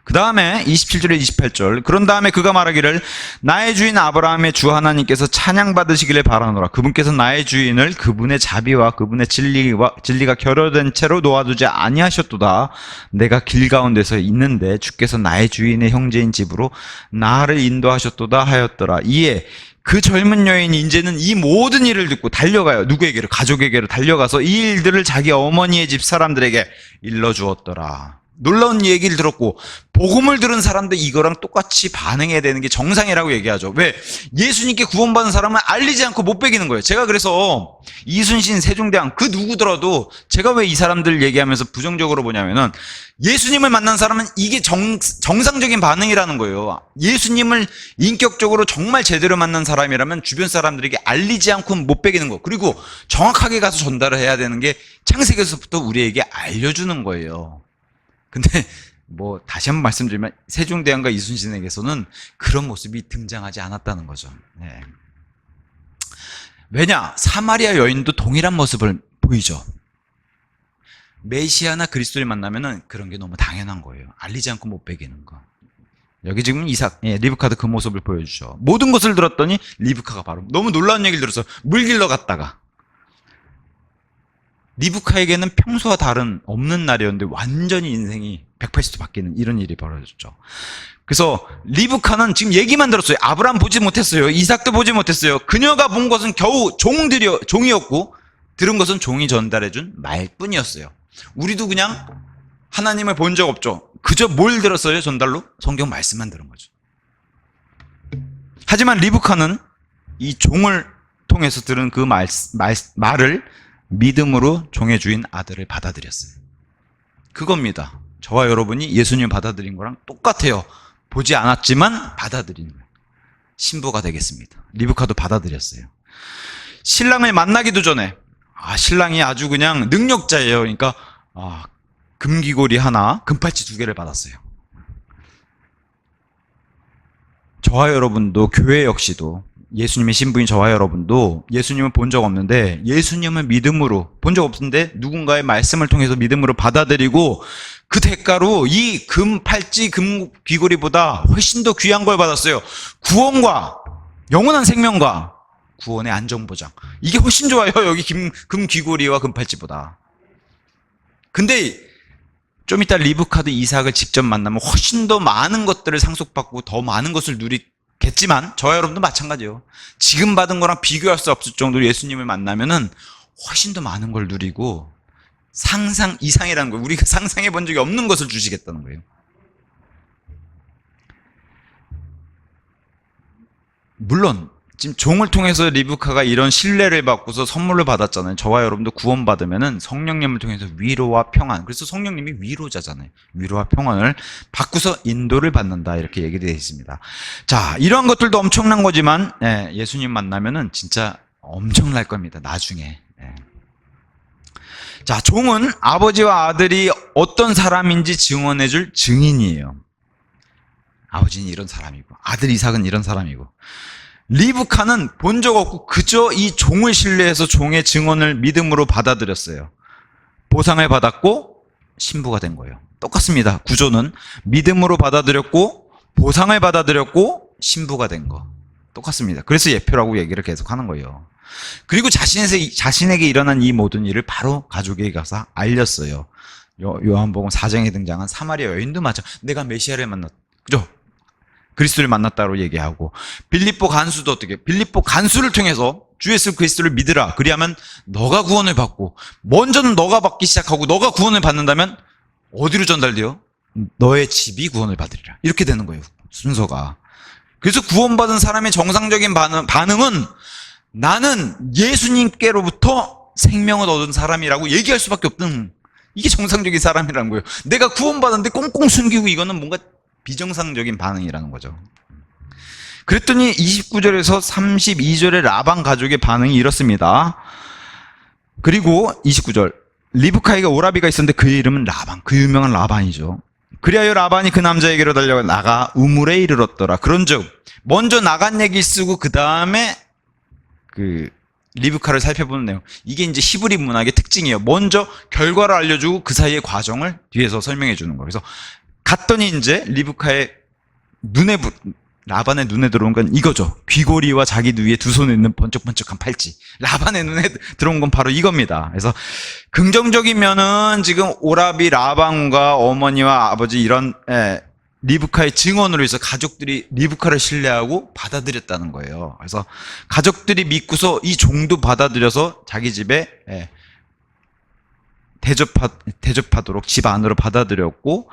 그 다음에 27절에 28절. 그런 다음에 그가 말하기를 나의 주인 아브라함의 주 하나님께서 찬양받으시기를 바라노라. 그분께서 나의 주인을 그분의 자비와 그분의 진리가 결여된 채로 놓아두지 아니하셨도다. 내가 길 가운데서 있는데 주께서 나의 주인의 형제인 집으로 나를 인도하셨도다 하였더라. 이에 그 젊은 여인이 이제는 이 모든 일을 듣고 달려가요. 누구에게로? 가족에게로 달려가서 이 일들을 자기 어머니의 집 사람들에게 일러주었더라. 놀라운 얘기를 들었고 복음을 들은 사람도 이거랑 똑같이 반응해야 되는 게 정상이라고 얘기하죠. 왜? 예수님께 구원받은 사람은 알리지 않고 못 베기는 거예요. 제가 그래서 이순신, 세종대왕 그 누구더라도 제가 왜 이 사람들 얘기하면서 부정적으로 보냐면은 예수님을 만난 사람은 이게 정상적인 반응이라는 거예요. 예수님을 인격적으로 정말 제대로 만난 사람이라면 주변 사람들에게 알리지 않고 못 베기는 거. 그리고 정확하게 가서 전달을 해야 되는 게 창세기에서부터 우리에게 알려주는 거예요. 근데 뭐 다시 한번 말씀드리면 세종대왕과 이순신에게서는 그런 모습이 등장하지 않았다는 거죠. 네. 왜냐? 사마리아 여인도 동일한 모습을 보이죠. 메시아나 그리스도를 만나면은 그런 게 너무 당연한 거예요. 알리지 않고 못 베기는 거. 여기 지금 리브카도 그 모습을 보여주죠. 모든 것을 들었더니 리브카가 바로 너무 놀라운 얘기를 들었어요. 물 길러 갔다가 리브카에게는 평소와 다른 없는 날이었는데 완전히 인생이 180도 바뀌는 이런 일이 벌어졌죠. 그래서 리브카는 지금 얘기만 들었어요. 아브라함 보지 못했어요. 이삭도 보지 못했어요. 그녀가 본 것은 겨우 종이었고 들은 것은 종이 전달해준 말뿐이었어요. 우리도 그냥 하나님을 본 적 없죠. 그저 뭘 들었어요? 전달로? 성경 말씀만 들은 거죠. 하지만 리브카는 이 종을 통해서 들은 그 말을 믿음으로 종의 주인 아들을 받아들였어요. 그겁니다. 저와 여러분이 예수님 받아들인 거랑 똑같아요. 보지 않았지만 받아들인 거예요. 신부가 되겠습니다. 리브카도 받아들였어요. 신랑을 만나기도 전에 신랑이 아주 그냥 능력자예요. 그러니까 금귀고리 하나, 금팔찌 2개를 받았어요. 저와 여러분도 교회 역시도 예수님의 신부인 저와 여러분도 예수님을 본 적 없는데 예수님을 믿음으로 본 적 없는데 누군가의 말씀을 통해서 믿음으로 받아들이고 그 대가로 이 금팔찌 금귀고리보다 훨씬 더 귀한 걸 받았어요. 구원과 영원한 생명과 구원의 안전보장. 이게 훨씬 좋아요. 여기 금귀고리와 금팔찌보다. 근데 좀 이따 리브카도 이삭을 직접 만나면 훨씬 더 많은 것들을 상속받고 더 많은 것을 누리겠지만 저와 여러분도 마찬가지예요. 지금 받은 거랑 비교할 수 없을 정도로 예수님을 만나면은 훨씬 더 많은 걸 누리고 상상 이상이라는 거예요. 우리가 상상해 본 적이 없는 것을 주시겠다는 거예요. 물론 지금 종을 통해서 리브카가 이런 신뢰를 받고서 선물을 받았잖아요. 저와 여러분도 구원받으면은 성령님을 통해서 위로와 평안. 그래서 성령님이 위로자잖아요. 위로와 평안을 받고서 인도를 받는다. 이렇게 얘기되어 있습니다. 자, 이러한 것들도 엄청난 거지만 예수님 만나면은 진짜 엄청날 겁니다. 나중에. 자, 종은 아버지와 아들이 어떤 사람인지 증언해줄 증인이에요. 아버지는 이런 사람이고 아들 이삭은 이런 사람이고 리브카는 본 적 없고 그저 이 종을 신뢰해서 종의 증언을 믿음으로 받아들였어요. 보상을 받았고 신부가 된 거예요. 똑같습니다. 구조는 믿음으로 받아들였고 보상을 받아들였고 신부가 된 거. 똑같습니다. 그래서 예표라고 얘기를 계속 하는 거예요. 그리고 자신에게 일어난 이 모든 일을 바로 가족에게 가서 알렸어요. 요한복음 4장에 등장한 사마리아 여인도 맞아. 내가 메시아를 만났다. 그죠? 그리스도를 만났다고 얘기하고 빌립보 간수도 어떻게? 빌립보 간수를 통해서 주 예수 그리스도를 믿으라. 그리하면 너가 구원을 받고 먼저는 너가 받기 시작하고 너가 구원을 받는다면 어디로 전달돼요? 너의 집이 구원을 받으리라. 이렇게 되는 거예요. 순서가. 그래서 구원받은 사람의 정상적인 반응은 나는 예수님께로부터 생명을 얻은 사람이라고 얘기할 수밖에 없는 이게 정상적인 사람이라는 거예요. 내가 구원받았는데 꽁꽁 숨기고 이거는 뭔가 비정상적인 반응이라는 거죠. 그랬더니 29절에서 32절의 라반 가족의 반응이 이렇습니다. 그리고 29절 리브카에게 오라비가 있었는데 그의 이름은 라반, 그 유명한 라반이죠. 그리하여 라반이 그 남자에게로 달려가 나가 우물에 이르렀더라. 그런즉 먼저 나간 얘기 쓰고 그 다음에 그 리브카를 살펴보는 내용. 이게 이제 히브리 문학의 특징이에요. 먼저 결과를 알려주고 그 사이의 과정을 뒤에서 설명해 주는 거예요. 그래서 갔더니 이제 라반의 눈에 들어온 건 이거죠. 귀고리와 자기 누이의 두 손에 있는 번쩍번쩍한 팔찌. 라반의 눈에 들어온 건 바로 이겁니다. 그래서 긍정적인 면은 지금 오라비 라반과 어머니와 아버지 이런 리브카의 증언으로 해서 가족들이 리브카를 신뢰하고 받아들였다는 거예요. 그래서 가족들이 믿고서 이 종도 받아들여서 자기 집에 대접하도록 집 안으로 받아들였고,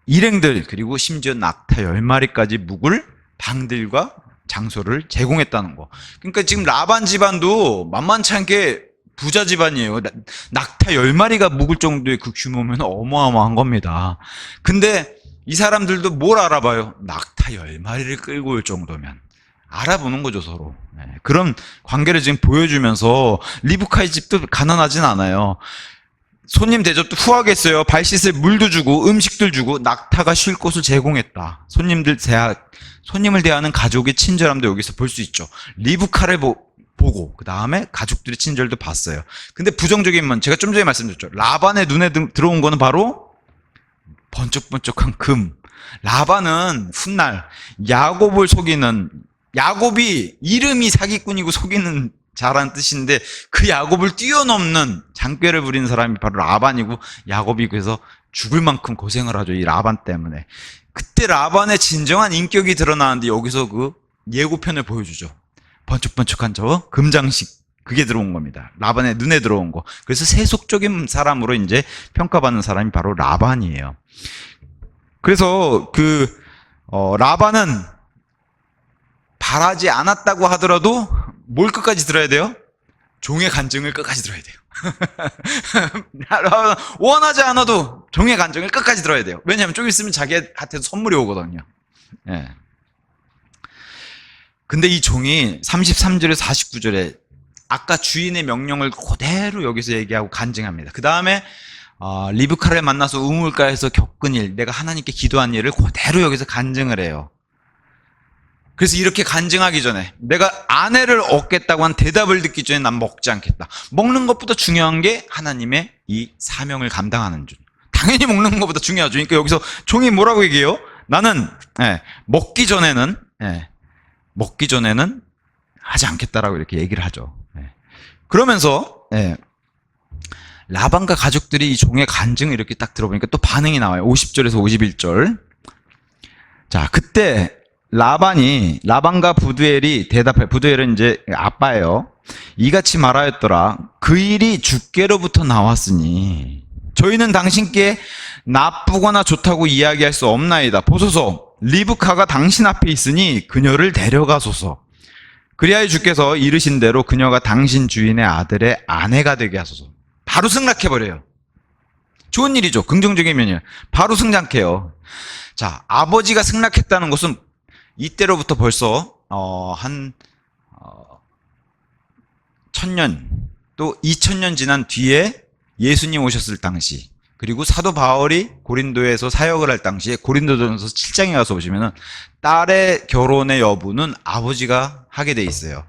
일행들, 그리고 심지어 낙타 10마리까지 묵을 방들과 장소를 제공했다는 거. 그러니까 지금 라반 집안도 만만치 않게 부자 집안이에요. 낙타 10마리가 묵을 정도의 그 규모면 어마어마한 겁니다. 근데 이 사람들도 뭘 알아봐요? 낙타 10마리를 끌고 올 정도면. 알아보는 거죠, 서로. 그런 관계를 지금 보여주면서 리브카의 집도 가난하진 않아요. 손님 대접도 후하게 했어요. 발 씻을 물도 주고 음식들 주고 낙타가 쉴 곳을 제공했다. 손님을 대하는 가족의 친절함도 여기서 볼 수 있죠. 리브카를 보고 그 다음에 가족들의 친절도 봤어요. 근데 부정적인 면 제가 좀 전에 말씀드렸죠. 라반의 눈에 들어온 거는 바로 번쩍번쩍한 금. 라반은 훗날 야곱을 속이는, 야곱이 이름이 사기꾼이고 속이는 자라는 뜻인데 그 야곱을 뛰어넘는 장꾀를 부리는 사람이 바로 라반이고, 야곱이 그래서 죽을 만큼 고생을 하죠. 이 라반 때문에. 그때 라반의 진정한 인격이 드러나는데 여기서 그 예고편을 보여주죠. 번쩍번쩍한 저 금장식, 그게 들어온 겁니다. 라반의 눈에 들어온 거. 그래서 세속적인 사람으로 이제 평가받는 사람이 바로 라반이에요. 그래서 라반은 바라지 않았다고 하더라도 뭘 끝까지 들어야 돼요? 종의 간증을 끝까지 들어야 돼요. 원하지 않아도 종의 간증을 끝까지 들어야 돼요. 왜냐하면 좀 있으면 자기한테도 선물이 오거든요. 예. 근데 이 종이 33절에 49절에 아까 주인의 명령을 그대로 여기서 얘기하고 간증합니다. 그 다음에 리브카를 만나서 우물가에서 겪은 일, 내가 하나님께 기도한 일을 그대로 여기서 간증을 해요. 그래서 이렇게 간증하기 전에, 내가 아내를 얻겠다고 한 대답을 듣기 전에 난 먹지 않겠다. 먹는 것보다 중요한 게 하나님의 이 사명을 감당하는 줄. 당연히 먹는 것보다 중요하죠. 그러니까 여기서 종이 뭐라고 얘기해요? 나는 먹기 전에는 하지 않겠다라고 이렇게 얘기를 하죠. 그러면서 라반과 가족들이 이 종의 간증을 이렇게 딱 들어보니까 또 반응이 나와요. 50절에서 51절. 자, 그때 라반과 부두엘이 대답해. 부두엘은 이제 아빠예요. 이같이 말하였더라. 그 일이 주께로부터 나왔으니 저희는 당신께 나쁘거나 좋다고 이야기할 수 없나이다. 보소서, 리브카가 당신 앞에 있으니 그녀를 데려가소서. 그리하여 주께서 이르신 대로 그녀가 당신 주인의 아들의 아내가 되게 하소서. 바로 승낙해버려요. 좋은 일이죠. 긍정적인 면이에요. 바로 승낙해요. 자, 아버지가 승낙했다는 것은 이때로부터 벌써 한 1000년 또 2000년 지난 뒤에 예수님 오셨을 당시, 그리고 사도 바울이 고린도에서 사역을 할 당시에 고린도전서 7장에 가서 보시면은 딸의 결혼의 여부는 아버지가 하게 돼 있어요.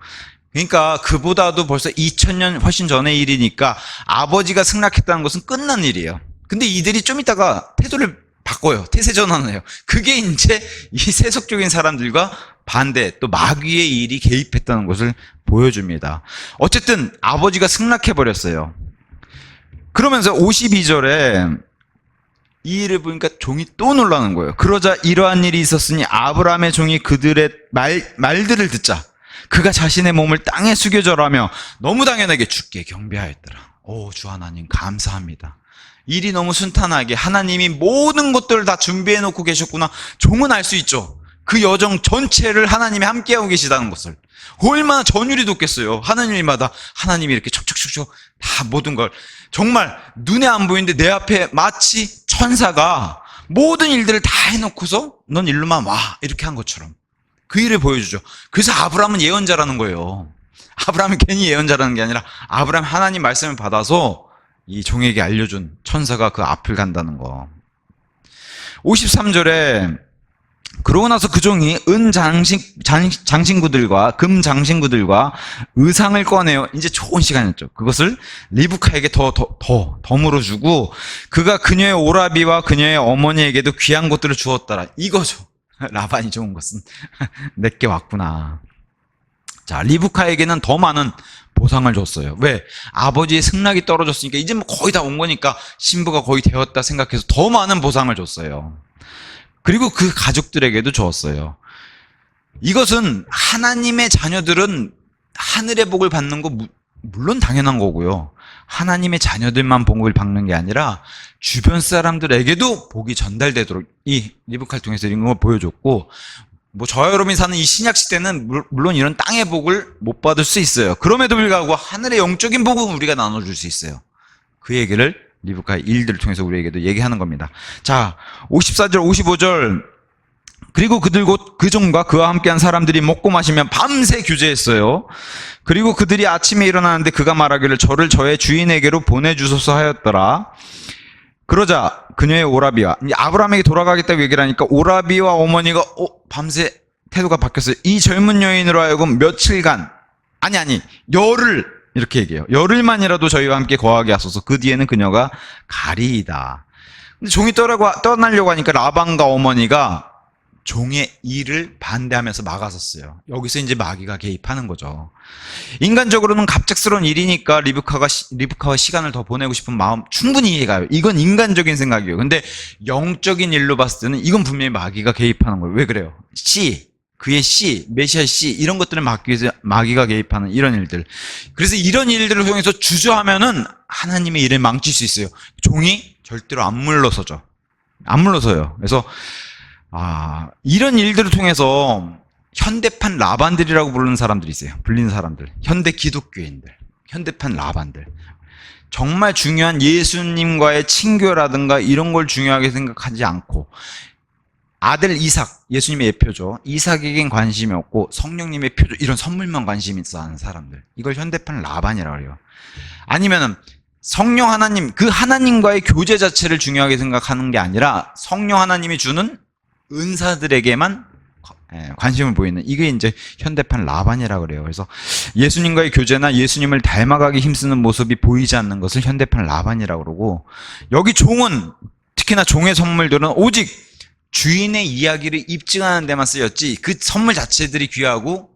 그러니까 그보다도 벌써 2000년 훨씬 전의 일이니까 아버지가 승낙했다는 것은 끝난 일이에요. 근데 이들이 좀 있다가 태도를 바꿔요. 태세 전환을 해요. 그게 이제 이 세속적인 사람들과 반대, 또 마귀의 일이 개입했다는 것을 보여줍니다. 어쨌든 아버지가 승낙해버렸어요. 그러면서 52절에 이 일을 보니까 종이 또 놀라는 거예요. 그러자 이러한 일이 있었으니 아브라함의 종이 그들의 말들을 듣자 그가 자신의 몸을 땅에 숙여절하며 너무 당연하게 주께 경배하였더라. 오, 주 하나님 감사합니다. 일이 너무 순탄하게 하나님이 모든 것들을 다 준비해 놓고 계셨구나. 종은 알 수 있죠. 그 여정 전체를 하나님이 함께하고 계시다는 것을. 얼마나 전율이 높겠어요. 하는 일마다 하나님이 이렇게 척척척척 다 모든 걸 정말 눈에 안 보이는데 내 앞에 마치 천사가 모든 일들을 다 해놓고서 넌 일로만 와 이렇게 한 것처럼 그 일을 보여주죠. 그래서 아브라함은 예언자라는 거예요. 아브라함이 괜히 예언자라는 게 아니라 아브라함 하나님 말씀을 받아서 이 종에게 알려준 천사가 그 앞을 간다는 거. 53절에 그러고 나서 그 종이 은 장신구들과 금 장신구들과 의상을 꺼내요. 이제 좋은 시간이었죠. 그것을 리브카에게 더 물어주고 그가 그녀의 오라비와 그녀의 어머니에게도 귀한 것들을 주었더라. 이거죠. 라반이 좋은 것은 내게 왔구나. 자, 리브카에게는 더 많은 보상을 줬어요. 왜? 아버지의 승낙이 떨어졌으니까 이제 뭐 거의 다 온 거니까 신부가 거의 되었다 생각해서 더 많은 보상을 줬어요. 그리고 그 가족들에게도 주었어요. 이것은 하나님의 자녀들은 하늘의 복을 받는 거 물론 당연한 거고요. 하나님의 자녀들만 복을 받는 게 아니라 주변 사람들에게도 복이 전달되도록 이 리브카를 통해서 이런 걸 보여줬고, 뭐 저와 여러분이 사는 이 신약 시대는 물론 이런 땅의 복을 못 받을 수 있어요. 그럼에도 불구하고 하늘의 영적인 복은 우리가 나눠줄 수 있어요. 그 얘기를 리브카의 일들을 통해서 우리에게도 얘기하는 겁니다. 자, 54절 55절 그리고 그들 곧 그 종과 그와 함께한 사람들이 먹고 마시면 밤새 규제했어요. 그리고 그들이 아침에 일어나는데 그가 말하기를 저를 저의 주인에게로 보내주소서 하였더라. 그러자 그녀의 오라비와 이제 아브라함에게 돌아가겠다고 얘기를 하니까 오라비와 어머니가 밤새 태도가 바뀌었어요. 이 젊은 여인으로 하여금 며칠간 아니 열흘 이렇게 얘기해요. 열흘만이라도 저희와 함께 거하게 하소서. 그 뒤에는 그녀가 가리이다. 근데 종이 떠나려고 하니까 라반과 어머니가 종의 일을 반대하면서 막아섰어요. 여기서 이제 마귀가 개입하는 거죠. 인간적으로는 갑작스러운 일이니까 리브카와 시간을 더 보내고 싶은 마음 충분히 이해가요. 이건 인간적인 생각이에요. 근데 영적인 일로 봤을 때는 이건 분명히 마귀가 개입하는 거예요. 왜 그래요? 그의 메시아의 이런 것들을 막기 위해서 마귀가 개입하는 이런 일들. 그래서 이런 일들을 통해서 주저하면은 하나님의 일을 망칠 수 있어요. 종이 절대로 안 물러서죠. 안 물러서요. 그래서 이런 일들을 통해서 현대판 라반들이라고 부르는 사람들이 있어요. 불리는 사람들. 현대 기독교인들. 현대판 라반들. 정말 중요한 예수님과의 친교라든가 이런 걸 중요하게 생각하지 않고 아들 이삭, 예수님의 예표죠. 이삭에겐 관심이 없고 성령님의 표죠. 이런 선물만 관심이 있어 하는 사람들. 이걸 현대판 라반이라고 해요. 아니면은 성령 하나님, 그 하나님과의 교제 자체를 중요하게 생각하는 게 아니라 성령 하나님이 주는 은사들에게만 관심을 보이는 이게 이제 현대판 라반이라고 그래요. 그래서 예수님과의 교제나 예수님을 닮아가기 힘쓰는 모습이 보이지 않는 것을 현대판 라반이라고 그러고, 여기 종은 특히나 종의 선물들은 오직 주인의 이야기를 입증하는 데만 쓰였지 그 선물 자체들이 귀하고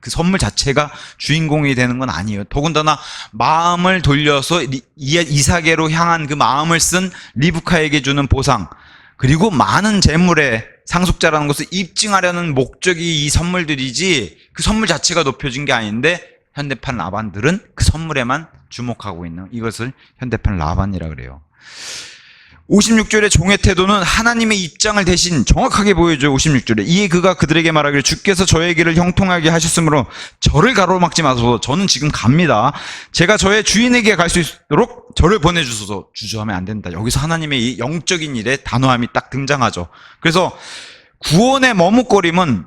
그 선물 자체가 주인공이 되는 건 아니에요. 더군다나 마음을 돌려서 이삭에로 향한 그 마음을 쓴 리브카에게 주는 보상, 그리고 많은 재물의 상속자라는 것을 입증하려는 목적이 이 선물들이지 그 선물 자체가 높여진 게 아닌데 현대판 라반들은 그 선물에만 주목하고 있는 이것을 현대판 라반이라 그래요. 56절의 종의 태도는 하나님의 입장을 대신 정확하게 보여줘요. 56절에 이에 그가 그들에게 말하기를 주께서 저에게를 형통하게 하셨으므로 저를 가로막지 마소서. 저는 지금 갑니다. 제가 저의 주인에게 갈 수 있도록 저를 보내주소서. 주저하면 안 된다. 여기서 하나님의 이 영적인 일에 단호함이 딱 등장하죠. 그래서 구원의 머뭇거림은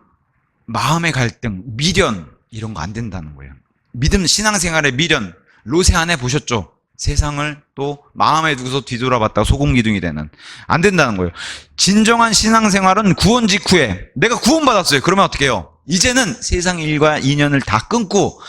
마음의 갈등, 미련 이런 거 안 된다는 거예요. 믿음, 신앙생활의 미련, 롯의 아내 보셨죠? 세상을 또 마음에 두고서 뒤돌아봤다가 소금기둥이 되는, 안 된다는 거예요. 진정한 신앙생활은 구원 직후에 내가 구원받았어요. 그러면 어떻게 해요? 이제는 세상 일과 인연을 다 끊고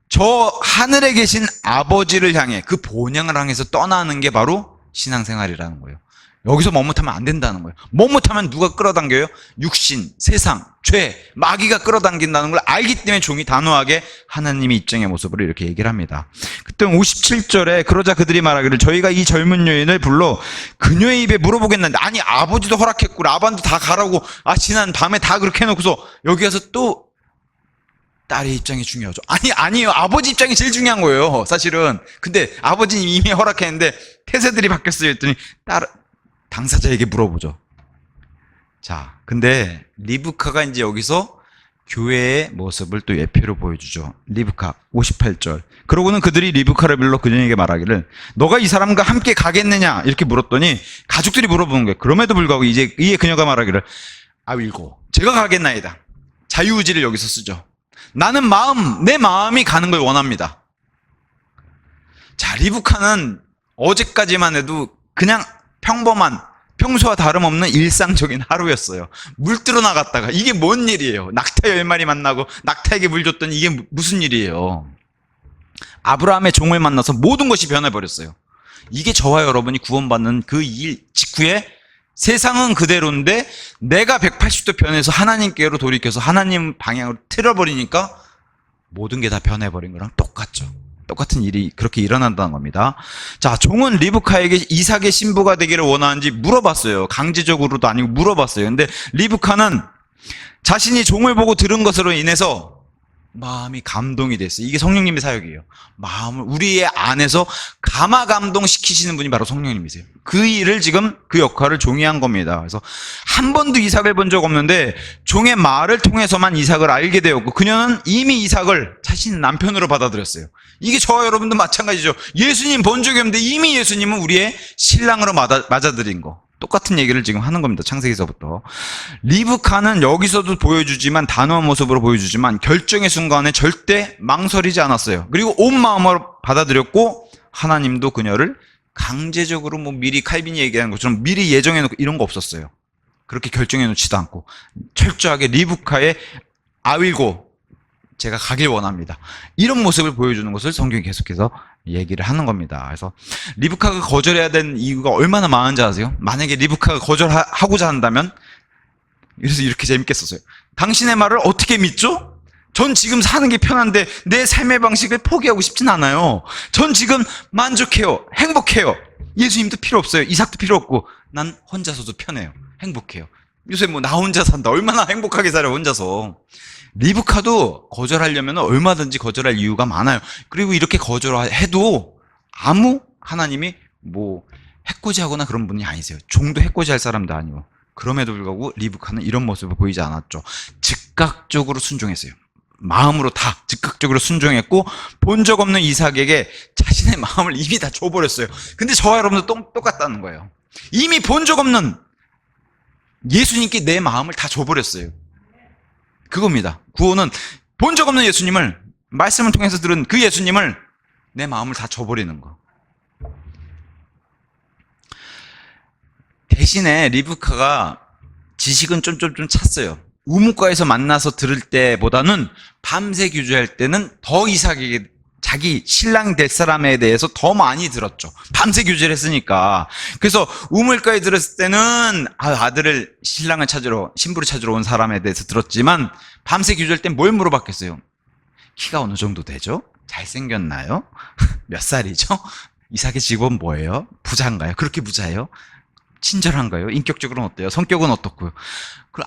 저 하늘에 계신 아버지를 향해 그 본향을 향해서 떠나는 게 바로 신앙생활이라는 거예요. 여기서 머뭇하면 안 된다는 거예요. 머뭇하면 누가 끌어당겨요? 육신, 세상, 죄, 마귀가 끌어당긴다는 걸 알기 때문에 종이 단호하게 하나님의 입장의 모습으로 이렇게 얘기를 합니다. 그때 57절에 그러자 그들이 말하기를 저희가 이 젊은 여인을 불러 그녀의 입에 물어보겠는데, 아니 아버지도 허락했고 라반도 다 가라고 지난 밤에 다 그렇게 해놓고서 여기 와서 또 딸의 입장이 중요하죠. 아니에요. 아버지 입장이 제일 중요한 거예요, 사실은. 근데 아버지는 이미 허락했는데 태세들이 바뀌었어요 했더니 당사자에게 물어보죠. 자, 근데 리브카가 이제 여기서 교회의 모습을 또 예표로 보여주죠. 리브카 58절. 그러고는 그들이 리브카를 불러 그녀에게 말하기를 너가 이 사람과 함께 가겠느냐 이렇게 물었더니 가족들이 물어보는 거예요. 그럼에도 불구하고 이에 그녀가 말하기를 아윌고 제가 가겠나이다. 자유의지를 여기서 쓰죠. 나는 내 마음이 가는 걸 원합니다. 자, 리브카는 어제까지만 해도 그냥 평범한 평소와 다름없는 일상적인 하루였어요. 물 들어 나갔다가 이게 뭔 일이에요? 낙타 10마리 만나고 낙타에게 물 줬더니 이게 무슨 일이에요? 아브라함의 종을 만나서 모든 것이 변해버렸어요. 이게 저와 여러분이 구원받는 그 일 직후에 세상은 그대로인데 내가 180도 변해서 하나님께로 돌이켜서 하나님 방향으로 틀어버리니까 모든 게 다 변해버린 거랑 똑같죠. 똑같은 일이 그렇게 일어난다는 겁니다. 자, 종은 리브카에게 이삭의 신부가 되기를 원하는지 물어봤어요. 강제적으로도 아니고 물어봤어요. 근데 리브카는 자신이 종을 보고 들은 것으로 인해서 마음이 감동이 됐어요. 이게 성령님의 사역이에요. 마음을 우리의 안에서 감화 감동시키시는 분이 바로 성령님이세요. 그 일을 지금 그 역할을 종이 한 겁니다. 그래서 한 번도 이삭을 본 적 없는데 종의 말을 통해서만 이삭을 알게 되었고 그녀는 이미 이삭을 자신의 남편으로 받아들였어요. 이게 저와 여러분도 마찬가지죠. 예수님 본 적이 없는데 이미 예수님은 우리의 신랑으로 맞아들인 거. 똑같은 얘기를 지금 하는 겁니다. 창세기서부터. 리브카는 여기서도 보여주지만 단호한 모습으로 보여주지만 결정의 순간에 절대 망설이지 않았어요. 그리고 온 마음으로 받아들였고 하나님도 그녀를 강제적으로 뭐 미리 칼빈이 얘기하는 것처럼 미리 예정해놓고 이런 거 없었어요. 그렇게 결정해놓지도 않고 철저하게 리브카의 아윌고 제가 가길 원합니다. 이런 모습을 보여주는 것을 성경이 계속해서 얘기를 하는 겁니다. 그래서 리브카가 거절해야 되는 이유가 얼마나 많은지 아세요? 만약에 리브카가 거절하고자 한다면 그래서 이렇게 재밌게 썼어요. 당신의 말을 어떻게 믿죠? 전 지금 사는 게 편한데 내 삶의 방식을 포기하고 싶진 않아요. 전 지금 만족해요. 행복해요. 예수님도 필요 없어요. 이삭도 필요 없고 난 혼자서도 편해요. 행복해요. 요새 뭐 나 혼자 산다. 얼마나 행복하게 살아 혼자서. 리브카도 거절하려면 얼마든지 거절할 이유가 많아요. 그리고 이렇게 거절해도 아무 하나님이 뭐 해코지하거나 그런 분이 아니세요. 종도 해코지할 사람도 아니고. 그럼에도 불구하고 리브카는 이런 모습을 보이지 않았죠. 즉각적으로 순종했어요. 마음으로 다 즉각적으로 순종했고 본 적 없는 이삭에게 자신의 마음을 이미 다 줘버렸어요. 근데 저와 여러분도 똑같다는 거예요. 이미 본 적 없는 예수님께 내 마음을 다 줘버렸어요. 그겁니다. 구원은 본 적 없는 예수님을 말씀을 통해서 들은 그 예수님을 내 마음을 다 줘버리는 거. 대신에 리브카가 지식은 좀 찼어요. 우뭇가에서 만나서 들을 때보다는 밤새 규제할 때는 더 이삭에게 자기 신랑 될 사람에 대해서 더 많이 들었죠. 밤새 규제를 했으니까. 그래서 우물가에 들었을 때는 아들을 신랑을 찾으러 신부를 찾으러 온 사람에 대해서 들었지만 밤새 규제할 땐 뭘 물어봤겠어요? 키가 어느 정도 되죠? 잘생겼나요? 몇 살이죠? 이삭의 직업은 뭐예요? 부자인가요? 그렇게 부자예요? 친절한가요? 인격적으로는 어때요? 성격은 어떻고요? 그럼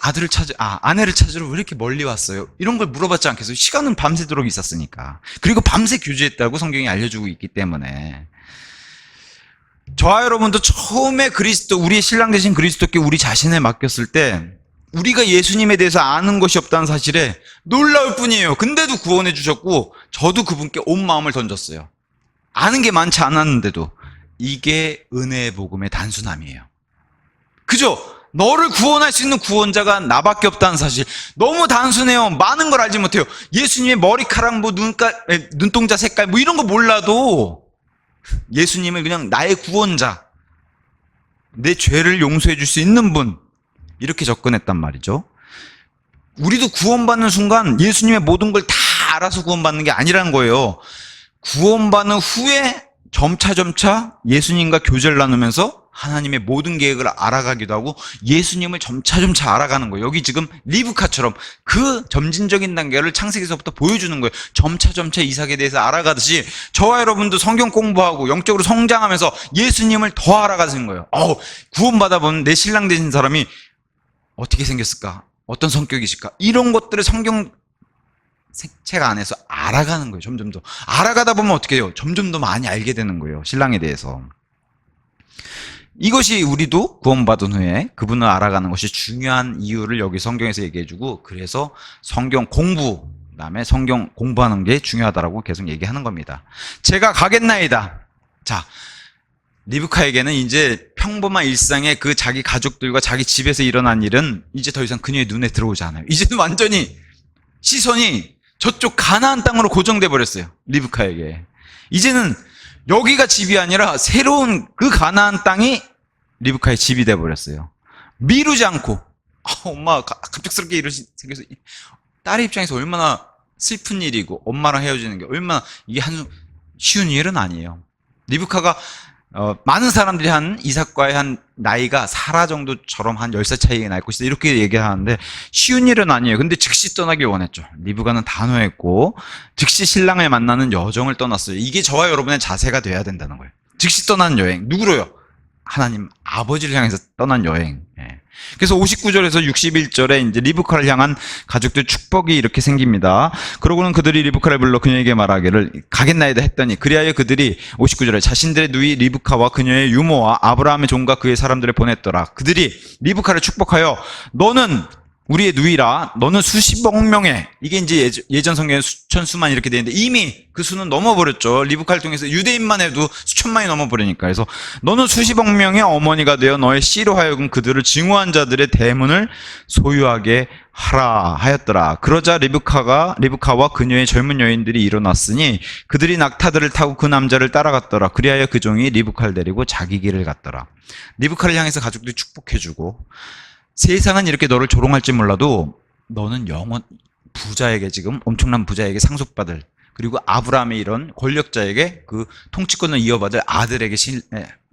아내를 찾으러 왜 이렇게 멀리 왔어요? 이런 걸 물어봤지 않겠어요? 시간은 밤새도록 있었으니까. 그리고 밤새 규제했다고 성경이 알려주고 있기 때문에. 저와 여러분도 처음에 우리의 신랑 되신 그리스도께 우리 자신을 맡겼을 때 우리가 예수님에 대해서 아는 것이 없다는 사실에 놀라울 뿐이에요. 근데도 구원해 주셨고 저도 그분께 온 마음을 던졌어요. 아는 게 많지 않았는데도 이게 은혜의 복음의 단순함이에요. 그죠? 너를 구원할 수 있는 구원자가 나밖에 없다는 사실. 너무 단순해요. 많은 걸 알지 못해요. 예수님의 머리카락, 뭐 눈동자 색깔, 뭐 이런 거 몰라도 예수님을 그냥 나의 구원자, 내 죄를 용서해 줄 수 있는 분, 이렇게 접근했단 말이죠. 우리도 구원받는 순간 예수님의 모든 걸 다 알아서 구원받는 게 아니라는 거예요. 구원받는 후에 점차 예수님과 교제를 나누면서 하나님의 모든 계획을 알아가기도 하고 예수님을 점차 알아가는 거예요. 여기 지금 리브카처럼 그 점진적인 단계를 창세기서부터 보여주는 거예요. 점차 이삭에 대해서 알아가듯이 저와 여러분도 성경 공부하고 영적으로 성장하면서 예수님을 더 알아가는 거예요. 구원받아 본 내 신랑 되신 사람이 어떻게 생겼을까? 어떤 성격이실까? 이런 것들을 성경 책 안에서 알아가는 거예요. 점점 더. 알아가다 보면 어떻게 해요? 점점 더 많이 알게 되는 거예요. 신랑에 대해서. 이것이 우리도 구원받은 후에 그분을 알아가는 것이 중요한 이유를 여기 성경에서 얘기해주고 그래서 성경 공부, 그다음에 성경 공부하는 게 중요하다라고 계속 얘기하는 겁니다. 제가 가겠나이다. 자, 리브카에게는 이제 평범한 일상의 그 자기 가족들과 자기 집에서 일어난 일은 이제 더 이상 그녀의 눈에 들어오지 않아요. 이제는 완전히 시선이 저쪽 가나안 땅으로 고정돼 버렸어요. 리브카에게. 이제는 여기가 집이 아니라 새로운 그 가나안 땅이 리브카의 집이 돼버렸어요. 미루지 않고 엄마가 갑작스럽게 이런 생겨서 딸의 입장에서 얼마나 슬픈 일이고 엄마랑 헤어지는 게 얼마나 이게 쉬운 일은 아니에요. 리브카가 많은 사람들이 한 이삭과의 한 나이가 사라 정도처럼 한 10살 차이가 날 것이다 이렇게 얘기하는데 쉬운 일은 아니에요. 근데 즉시 떠나길 원했죠. 리브카는 단호했고 즉시 신랑을 만나는 여정을 떠났어요. 이게 저와 여러분의 자세가 돼야 된다는 거예요. 즉시 떠나는 여행. 누구로요? 하나님 아버지를 향해서 떠난 여행. 예. 그래서 59절에서 61절에 이제 리브카를 향한 가족들 축복이 이렇게 생깁니다. 그러고는 그들이 리브카를 불러 그녀에게 말하기를 가겠나이다 했더니 그리하여 그들이 59절에 자신들의 누이 리브카와 그녀의 유모와 아브라함의 종과 그의 사람들을 보냈더라. 그들이 리브카를 축복하여 너는 우리의 누이라 너는 수십억 명의 이게 이제 예전 성경에 수천 수만 이렇게 되는데 이미 그 수는 넘어버렸죠. 리브카를 통해서 유대인만 해도 수천만이 넘어버리니까. 그래서 너는 수십억 명의 어머니가 되어 너의 씨로 하여금 그들을 증오한 자들의 대문을 소유하게 하라 하였더라. 그러자 리브카와 그녀의 젊은 여인들이 일어났으니 그들이 낙타들을 타고 그 남자를 따라갔더라. 그리하여 그 종이 리브카를 데리고 자기 길을 갔더라. 리브카를 향해서 가족들이 축복해주고 세상은 이렇게 너를 조롱할지 몰라도 너는 영원 부자에게 지금 엄청난 부자에게 상속받을 그리고 아브라함의 이런 권력자에게 그 통치권을 이어받을 아들에게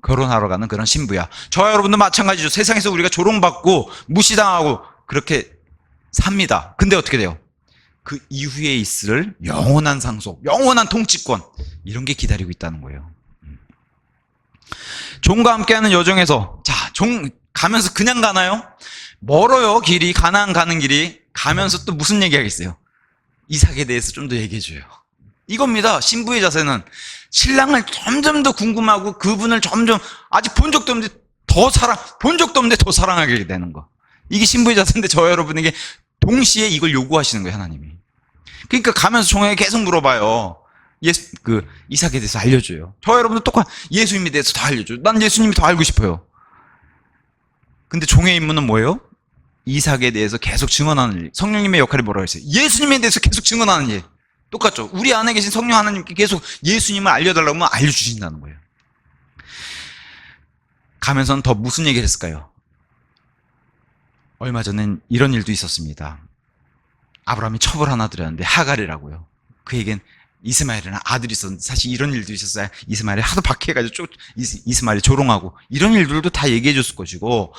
결혼하러 가는 그런 신부야. 저와 여러분도 마찬가지죠. 세상에서 우리가 조롱받고 무시당하고 그렇게 삽니다. 근데 어떻게 돼요? 그 이후에 있을 영원한 상속, 영원한 통치권 이런 게 기다리고 있다는 거예요. 종과 함께하는 여정에서 종 가면서 그냥 가나요? 멀어요. 길이 가나안 가는 길이 가면서 또 무슨 얘기하겠어요? 이삭에 대해서 좀 더 얘기해줘요. 이겁니다. 신부의 자세는 신랑을 점점 더 궁금하고 그분을 점점 아직 본 적도 없는데 더 사랑하게 되는 거. 이게 신부의 자세인데 저와 여러분에게 동시에 이걸 요구하시는 거예요. 하나님이. 그러니까 가면서 종에게 계속 물어봐요. 이삭에 대해서 알려줘요. 저와 여러분도 똑같아. 예수님에 대해서 더 알려줘요. 난 예수님이 더 알고 싶어요. 근데 종의 임무는 뭐예요? 이삭에 대해서 계속 증언하는 일. 성령님의 역할이 뭐라고 했어요? 예수님에 대해서 계속 증언하는 일. 똑같죠? 우리 안에 계신 성령 하나님께 계속 예수님을 알려달라고 하면 알려주신다는 거예요. 가면서는 더 무슨 얘기를 했을까요? 얼마 전엔 이런 일도 있었습니다. 아브라함이 첩을 하나 드렸는데 하갈이라고요. 그에겐 이스마엘이라는 아들이 있었는데 사실 이런 일도 있었어요. 이스마엘이 하도 박해가지고 이스마엘이 조롱하고 이런 일들도 다 얘기해 줬을 것이고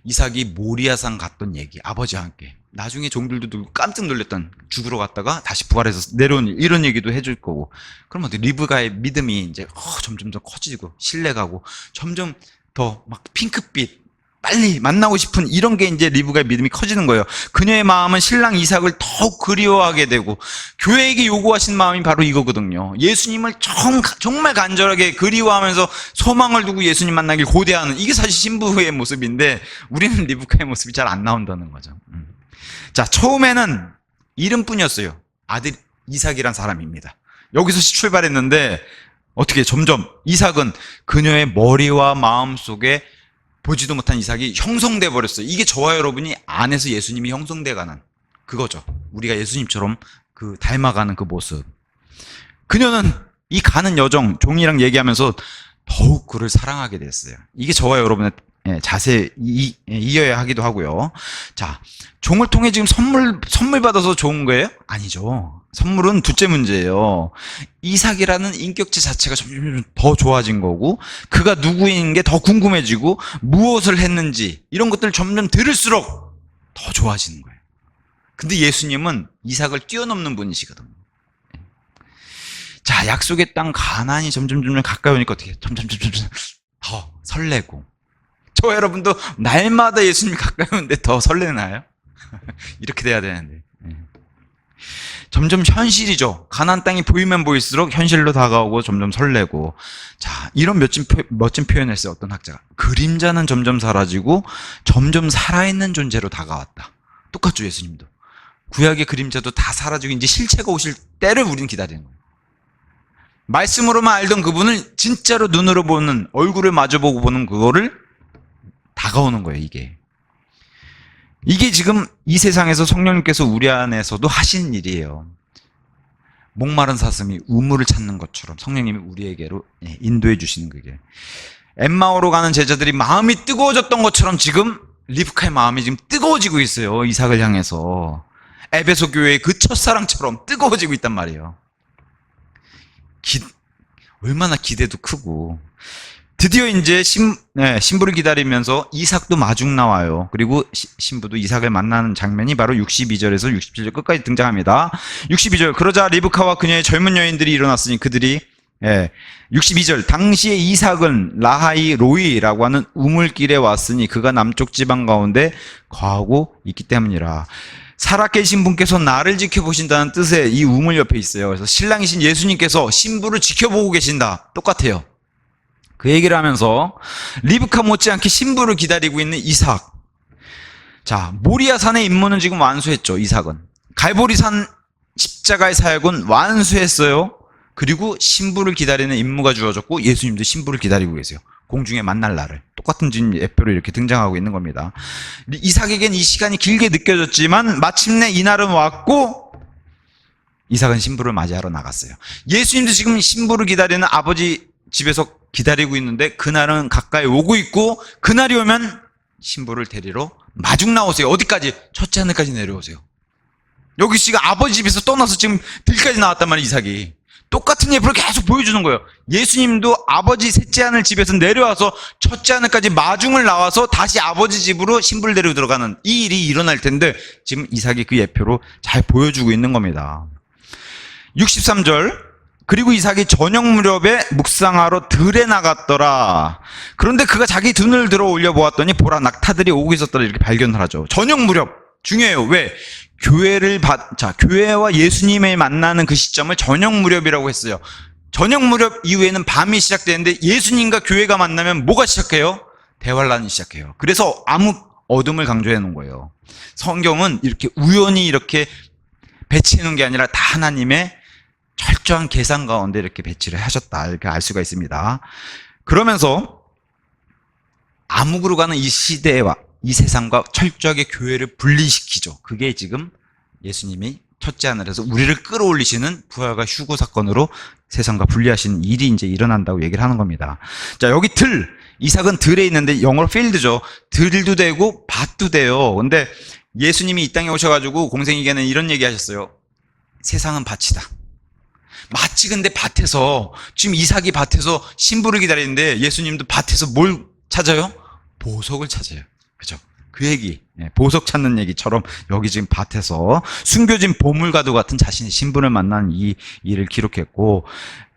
이삭이 모리아산 갔던 얘기 아버지와 함께 나중에 종들도 깜짝 놀랐던 죽으러 갔다가 다시 부활해서 내려온 일 이런 얘기도 해줄 거고 그러면 리브가의 믿음이 이제 점점 더 커지고 신뢰가고 점점 더 막 핑크빛 빨리 만나고 싶은 이런 게 이제 리브가의 믿음이 커지는 거예요. 그녀의 마음은 신랑 이삭을 더욱 그리워하게 되고 교회에게 요구하신 마음이 바로 이거거든요. 예수님을 정말 간절하게 그리워하면서 소망을 두고 예수님 만나길 고대하는 이게 사실 신부의 모습인데 우리는 리브가의 모습이 잘 안 나온다는 거죠. 자, 처음에는 이름뿐이었어요. 아들 이삭이란 사람입니다. 여기서 출발했는데 어떻게 점점 이삭은 그녀의 머리와 마음 속에 보지도 못한 이삭이 형성돼 버렸어요. 이게 저와 여러분이 안에서 예수님이 형성돼 가는 그거죠. 우리가 예수님처럼 닮아가는 그 모습. 그녀는 이 가는 여정, 종이랑 얘기하면서 더욱 그를 사랑하게 됐어요. 이게 저와 여러분의 자세 이어야 하기도 하고요. 자, 종을 통해 지금 선물 받아서 좋은 거예요? 아니죠. 선물은 둘째 문제예요. 이삭이라는 인격체 자체가 점점 더 좋아진 거고 그가 누구인 게 더 궁금해지고 무엇을 했는지 이런 것들을 점점 들을수록 더 좋아지는 거예요. 근데 예수님은 이삭을 뛰어넘는 분이시거든요. 자, 약속의 땅 가나안이 점점 가까이 오니까 어떻게 점점 더 설레고 저 여러분도 날마다 예수님이 가까이 오는데 더 설레나요? 이렇게 돼야 되는데 점점 현실이죠. 가나안 땅이 보이면 보일수록 현실로 다가오고 점점 설레고 자 이런 멋진 표현을 했어요. 어떤 학자가 그림자는 점점 사라지고 점점 살아있는 존재로 다가왔다. 똑같죠. 예수님도 구약의 그림자도 다 사라지고 이제 실체가 오실 때를 우리는 기다리는 거예요. 말씀으로만 알던 그분을 진짜로 눈으로 보는 얼굴을 마주보고 보는 그거를 다가오는 거예요. 이게 지금 이 세상에서 성령님께서 우리 안에서도 하시는 일이에요. 목마른 사슴이 우물을 찾는 것처럼 성령님이 우리에게로 인도해 주시는 그게. 엠마오로 가는 제자들이 마음이 뜨거워졌던 것처럼 지금 리브카의 마음이 지금 뜨거워지고 있어요. 이삭을 향해서. 에베소 교회의 그 첫사랑처럼 뜨거워지고 있단 말이에요. 얼마나 기대도 크고. 드디어 이제 신부를 기다리면서 이삭도 마중 나와요. 그리고 신부도 이삭을 만나는 장면이 바로 62절에서 67절 끝까지 등장합니다. 62절, 그러자 리브카와 그녀의 젊은 여인들이 일어났으니 그들이 62절, 당시에 이삭은 라하이 로이라고 하는 우물길에 왔으니 그가 남쪽 지방 가운데 거하고 있기 때문이라. 살아계신 분께서 나를 지켜보신다는 뜻의 이 우물 옆에 있어요. 그래서 신랑이신 예수님께서 신부를 지켜보고 계신다. 똑같아요. 그 얘기를 하면서 리브카 못지않게 신부를 기다리고 있는 이삭. 자, 모리아산의 임무는 지금 완수했죠. 이삭은 갈보리산 십자가의 사역은 완수했어요. 그리고 신부를 기다리는 임무가 주어졌고 예수님도 신부를 기다리고 계세요. 공중에 만날 날을. 똑같은 지금 예표로 이렇게 등장하고 있는 겁니다. 이삭에겐 이 시간이 길게 느껴졌지만 마침내 이날은 왔고 이삭은 신부를 맞이하러 나갔어요. 예수님도 지금 신부를 기다리는 아버지 집에서 기다리고 있는데 그날은 가까이 오고 있고 그날이 오면 신부를 데리러 마중 나오세요. 어디까지? 첫째 하늘까지 내려오세요. 여기 지금 아버지 집에서 떠나서 지금 들까지 나왔단 말이에요. 이삭이. 똑같은 예표를 계속 보여주는 거예요. 예수님도 아버지 셋째 하늘 집에서 내려와서 첫째 하늘까지 마중을 나와서 다시 아버지 집으로 신부를 데리고 들어가는 이 일이 일어날 텐데 지금 이삭이 그 예표로 잘 보여주고 있는 겁니다. 63절, 그리고 이삭이 저녁 무렵에 묵상하러 들에 나갔더라. 그런데 그가 자기 눈을 들어 올려 보았더니 보라, 낙타들이 오고 있었더라. 이렇게 발견을 하죠. 저녁 무렵 중요해요. 왜? 교회와 예수님을 만나는 그 시점을 저녁 무렵이라고 했어요. 저녁 무렵 이후에는 밤이 시작되는데 예수님과 교회가 만나면 뭐가 시작해요? 대환란이 시작해요. 그래서 암흑 어둠을 강조해 놓은 거예요. 성경은 이렇게 우연히 이렇게 배치해 놓은 게 아니라 다 하나님의 철저한 계산 가운데 이렇게 배치를 하셨다. 이렇게 알 수가 있습니다. 그러면서 암흑으로 가는 이 시대와 이 세상과 철저하게 교회를 분리시키죠. 그게 지금 예수님이 첫째 하늘에서 우리를 끌어올리시는 부활과 휴거 사건으로 세상과 분리하시는 일이 이제 일어난다고 얘기를 하는 겁니다. 자, 여기 이삭은 들에 있는데 영어로 필드죠. 들도 되고 밭도 돼요. 근데 예수님이 이 땅에 오셔가지고 공생에게는 이런 얘기 하셨어요. 세상은 밭이다. 마치 근데 밭에서 지금 이삭이 밭에서 신부를 기다리는데 예수님도 밭에서 뭘 찾아요? 보석을 찾아요. 그죠? 그 얘기, 보석 찾는 얘기처럼 여기 지금 밭에서 숨겨진 보물과도 같은 자신의 신분을 만난 이 일을 기록했고,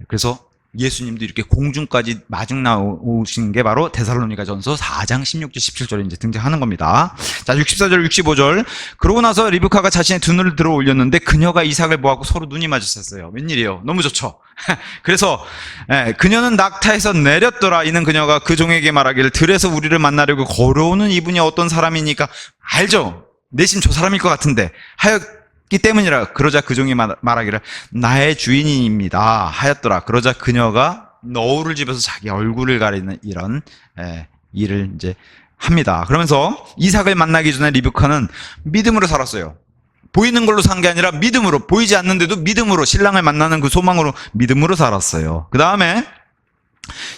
그래서 예수님도 이렇게 공중까지 마중 나오신 게 바로 데살로니가전서 4장 16절 17절에 이제 등장하는 겁니다. 자, 64절 65절. 그러고 나서 리브카가 자신의 두 눈을 들어 올렸는데 그녀가 이삭을 보았고 서로 눈이 마주쳤어요. 웬일이에요? 너무 좋죠. 그래서 그녀는 낙타에서 내렸더라. 이는 그녀가 그 종에게 말하기를 들에서 우리를 만나려고 걸어오는 이분이 어떤 사람이니까 알죠? 내심 저 사람일 것 같은데 하였기 때문이라. 그러자 그 종이 말하기를 나의 주인입니다 하였더라. 그러자 그녀가 너울을 집어서 자기 얼굴을 가리는 이런 일을 이제 합니다. 그러면서 이삭을 만나기 전에 리브카는 믿음으로 살았어요. 보이는 걸로 산 게 아니라 믿음으로, 보이지 않는데도 믿음으로, 신랑을 만나는 그 소망으로 믿음으로 살았어요. 그 다음에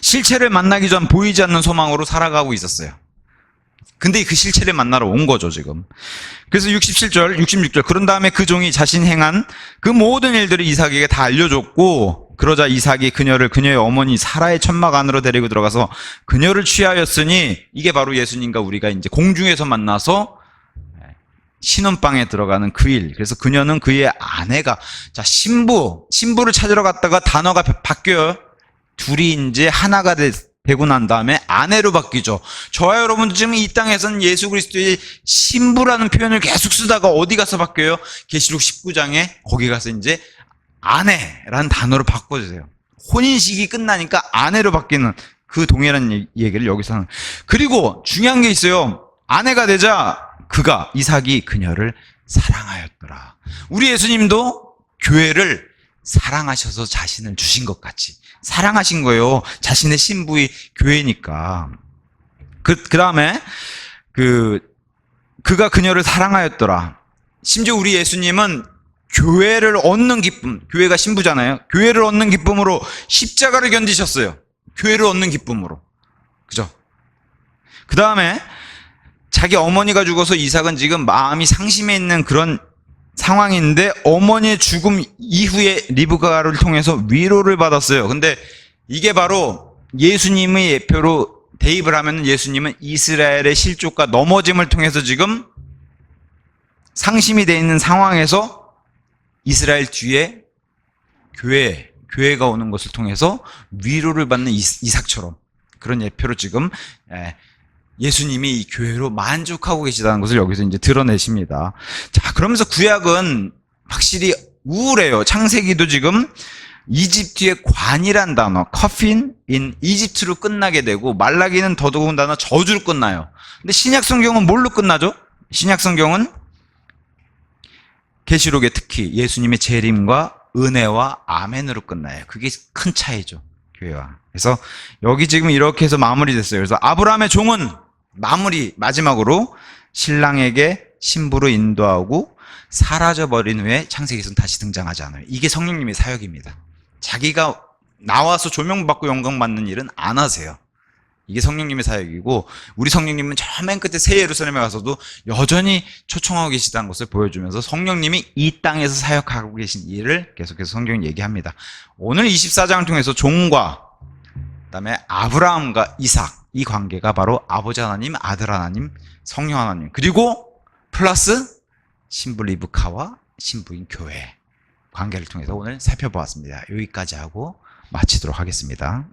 실체를 만나기 전 보이지 않는 소망으로 살아가고 있었어요. 근데 그 실체를 만나러 온 거죠, 지금. 그래서 67절, 66절. 그런 다음에 그 종이 자신 행한 그 모든 일들을 이삭에게 다 알려줬고, 그러자 이삭이 그녀를 그녀의 어머니 사라의 천막 안으로 데리고 들어가서 그녀를 취하였으니, 이게 바로 예수님과 우리가 이제 공중에서 만나서 신혼방에 들어가는 그 일. 그래서 그녀는 그의 아내가, 자, 신부를 찾으러 갔다가 단어가 바뀌어요. 둘이 이제 하나가 되고 난 다음에 아내로 바뀌죠. 저와 여러분도 지금 이 땅에서는 예수 그리스도의 신부라는 표현을 계속 쓰다가 어디 가서 바뀌어요? 계시록 19장에 거기 가서 이제 아내라는 단어로 바꿔주세요. 혼인식이 끝나니까 아내로 바뀌는 그 동일한 얘기를 여기서 하는. 그리고 중요한 게 있어요. 아내가 되자 이삭이 그녀를 사랑하였더라. 우리 예수님도 교회를 사랑하셔서 자신을 주신 것 같이 사랑하신 거예요. 자신의 신부의 교회니까. 그 다음에 그가 그녀를 사랑하였더라. 심지어 우리 예수님은 교회를 얻는 기쁨, 교회가 신부잖아요. 교회를 얻는 기쁨으로 십자가를 견디셨어요. 교회를 얻는 기쁨으로. 그죠? 그 다음에 자기 어머니가 죽어서 이삭은 지금 마음이 상심해 있는 그런 상황인데 어머니의 죽음 이후에 리브가를 통해서 위로를 받았어요. 근데 이게 바로 예수님의 예표로 대입을 하면 예수님은 이스라엘의 실족과 넘어짐을 통해서 지금 상심이 되어 있는 상황에서 이스라엘 뒤에 교회가 오는 것을 통해서 위로를 받는 이삭처럼 그런 예표로 지금 예수님이 이 교회로 만족하고 계시다는 것을 여기서 이제 드러내십니다. 자, 그러면서 구약은 확실히 우울해요. 창세기도 지금 이집트의 관이란 단어, 커핀 인 이집트로 끝나게 되고 말라기는 더더군다나 저주로 끝나요. 근데 신약 성경은 뭘로 끝나죠? 신약 성경은 계시록에 특히 예수님의 재림과 은혜와 아멘으로 끝나요. 그게 큰 차이죠. 교회와. 그래서 여기 지금 이렇게 해서 마무리됐어요. 그래서 아브라함의 종은 마지막으로 신랑에게 신부로 인도하고 사라져버린 후에 창세기에서는 다시 등장하지 않아요. 이게 성령님의 사역입니다. 자기가 나와서 조명받고 영광받는 일은 안 하세요. 이게 성령님의 사역이고 우리 성령님은 저 맨 끝에 새 예루살렘에 가서도 여전히 초청하고 계시다는 것을 보여주면서 성령님이 이 땅에서 사역하고 계신 일을 계속해서 성경이 얘기합니다. 오늘 24장을 통해서 종과 그다음에 아브라함과 이삭 이 관계가 바로 아버지 하나님, 아들 하나님, 성령 하나님 그리고 플러스 신부 리브카와 신부인 교회 관계를 통해서 오늘 살펴보았습니다. 여기까지 하고 마치도록 하겠습니다.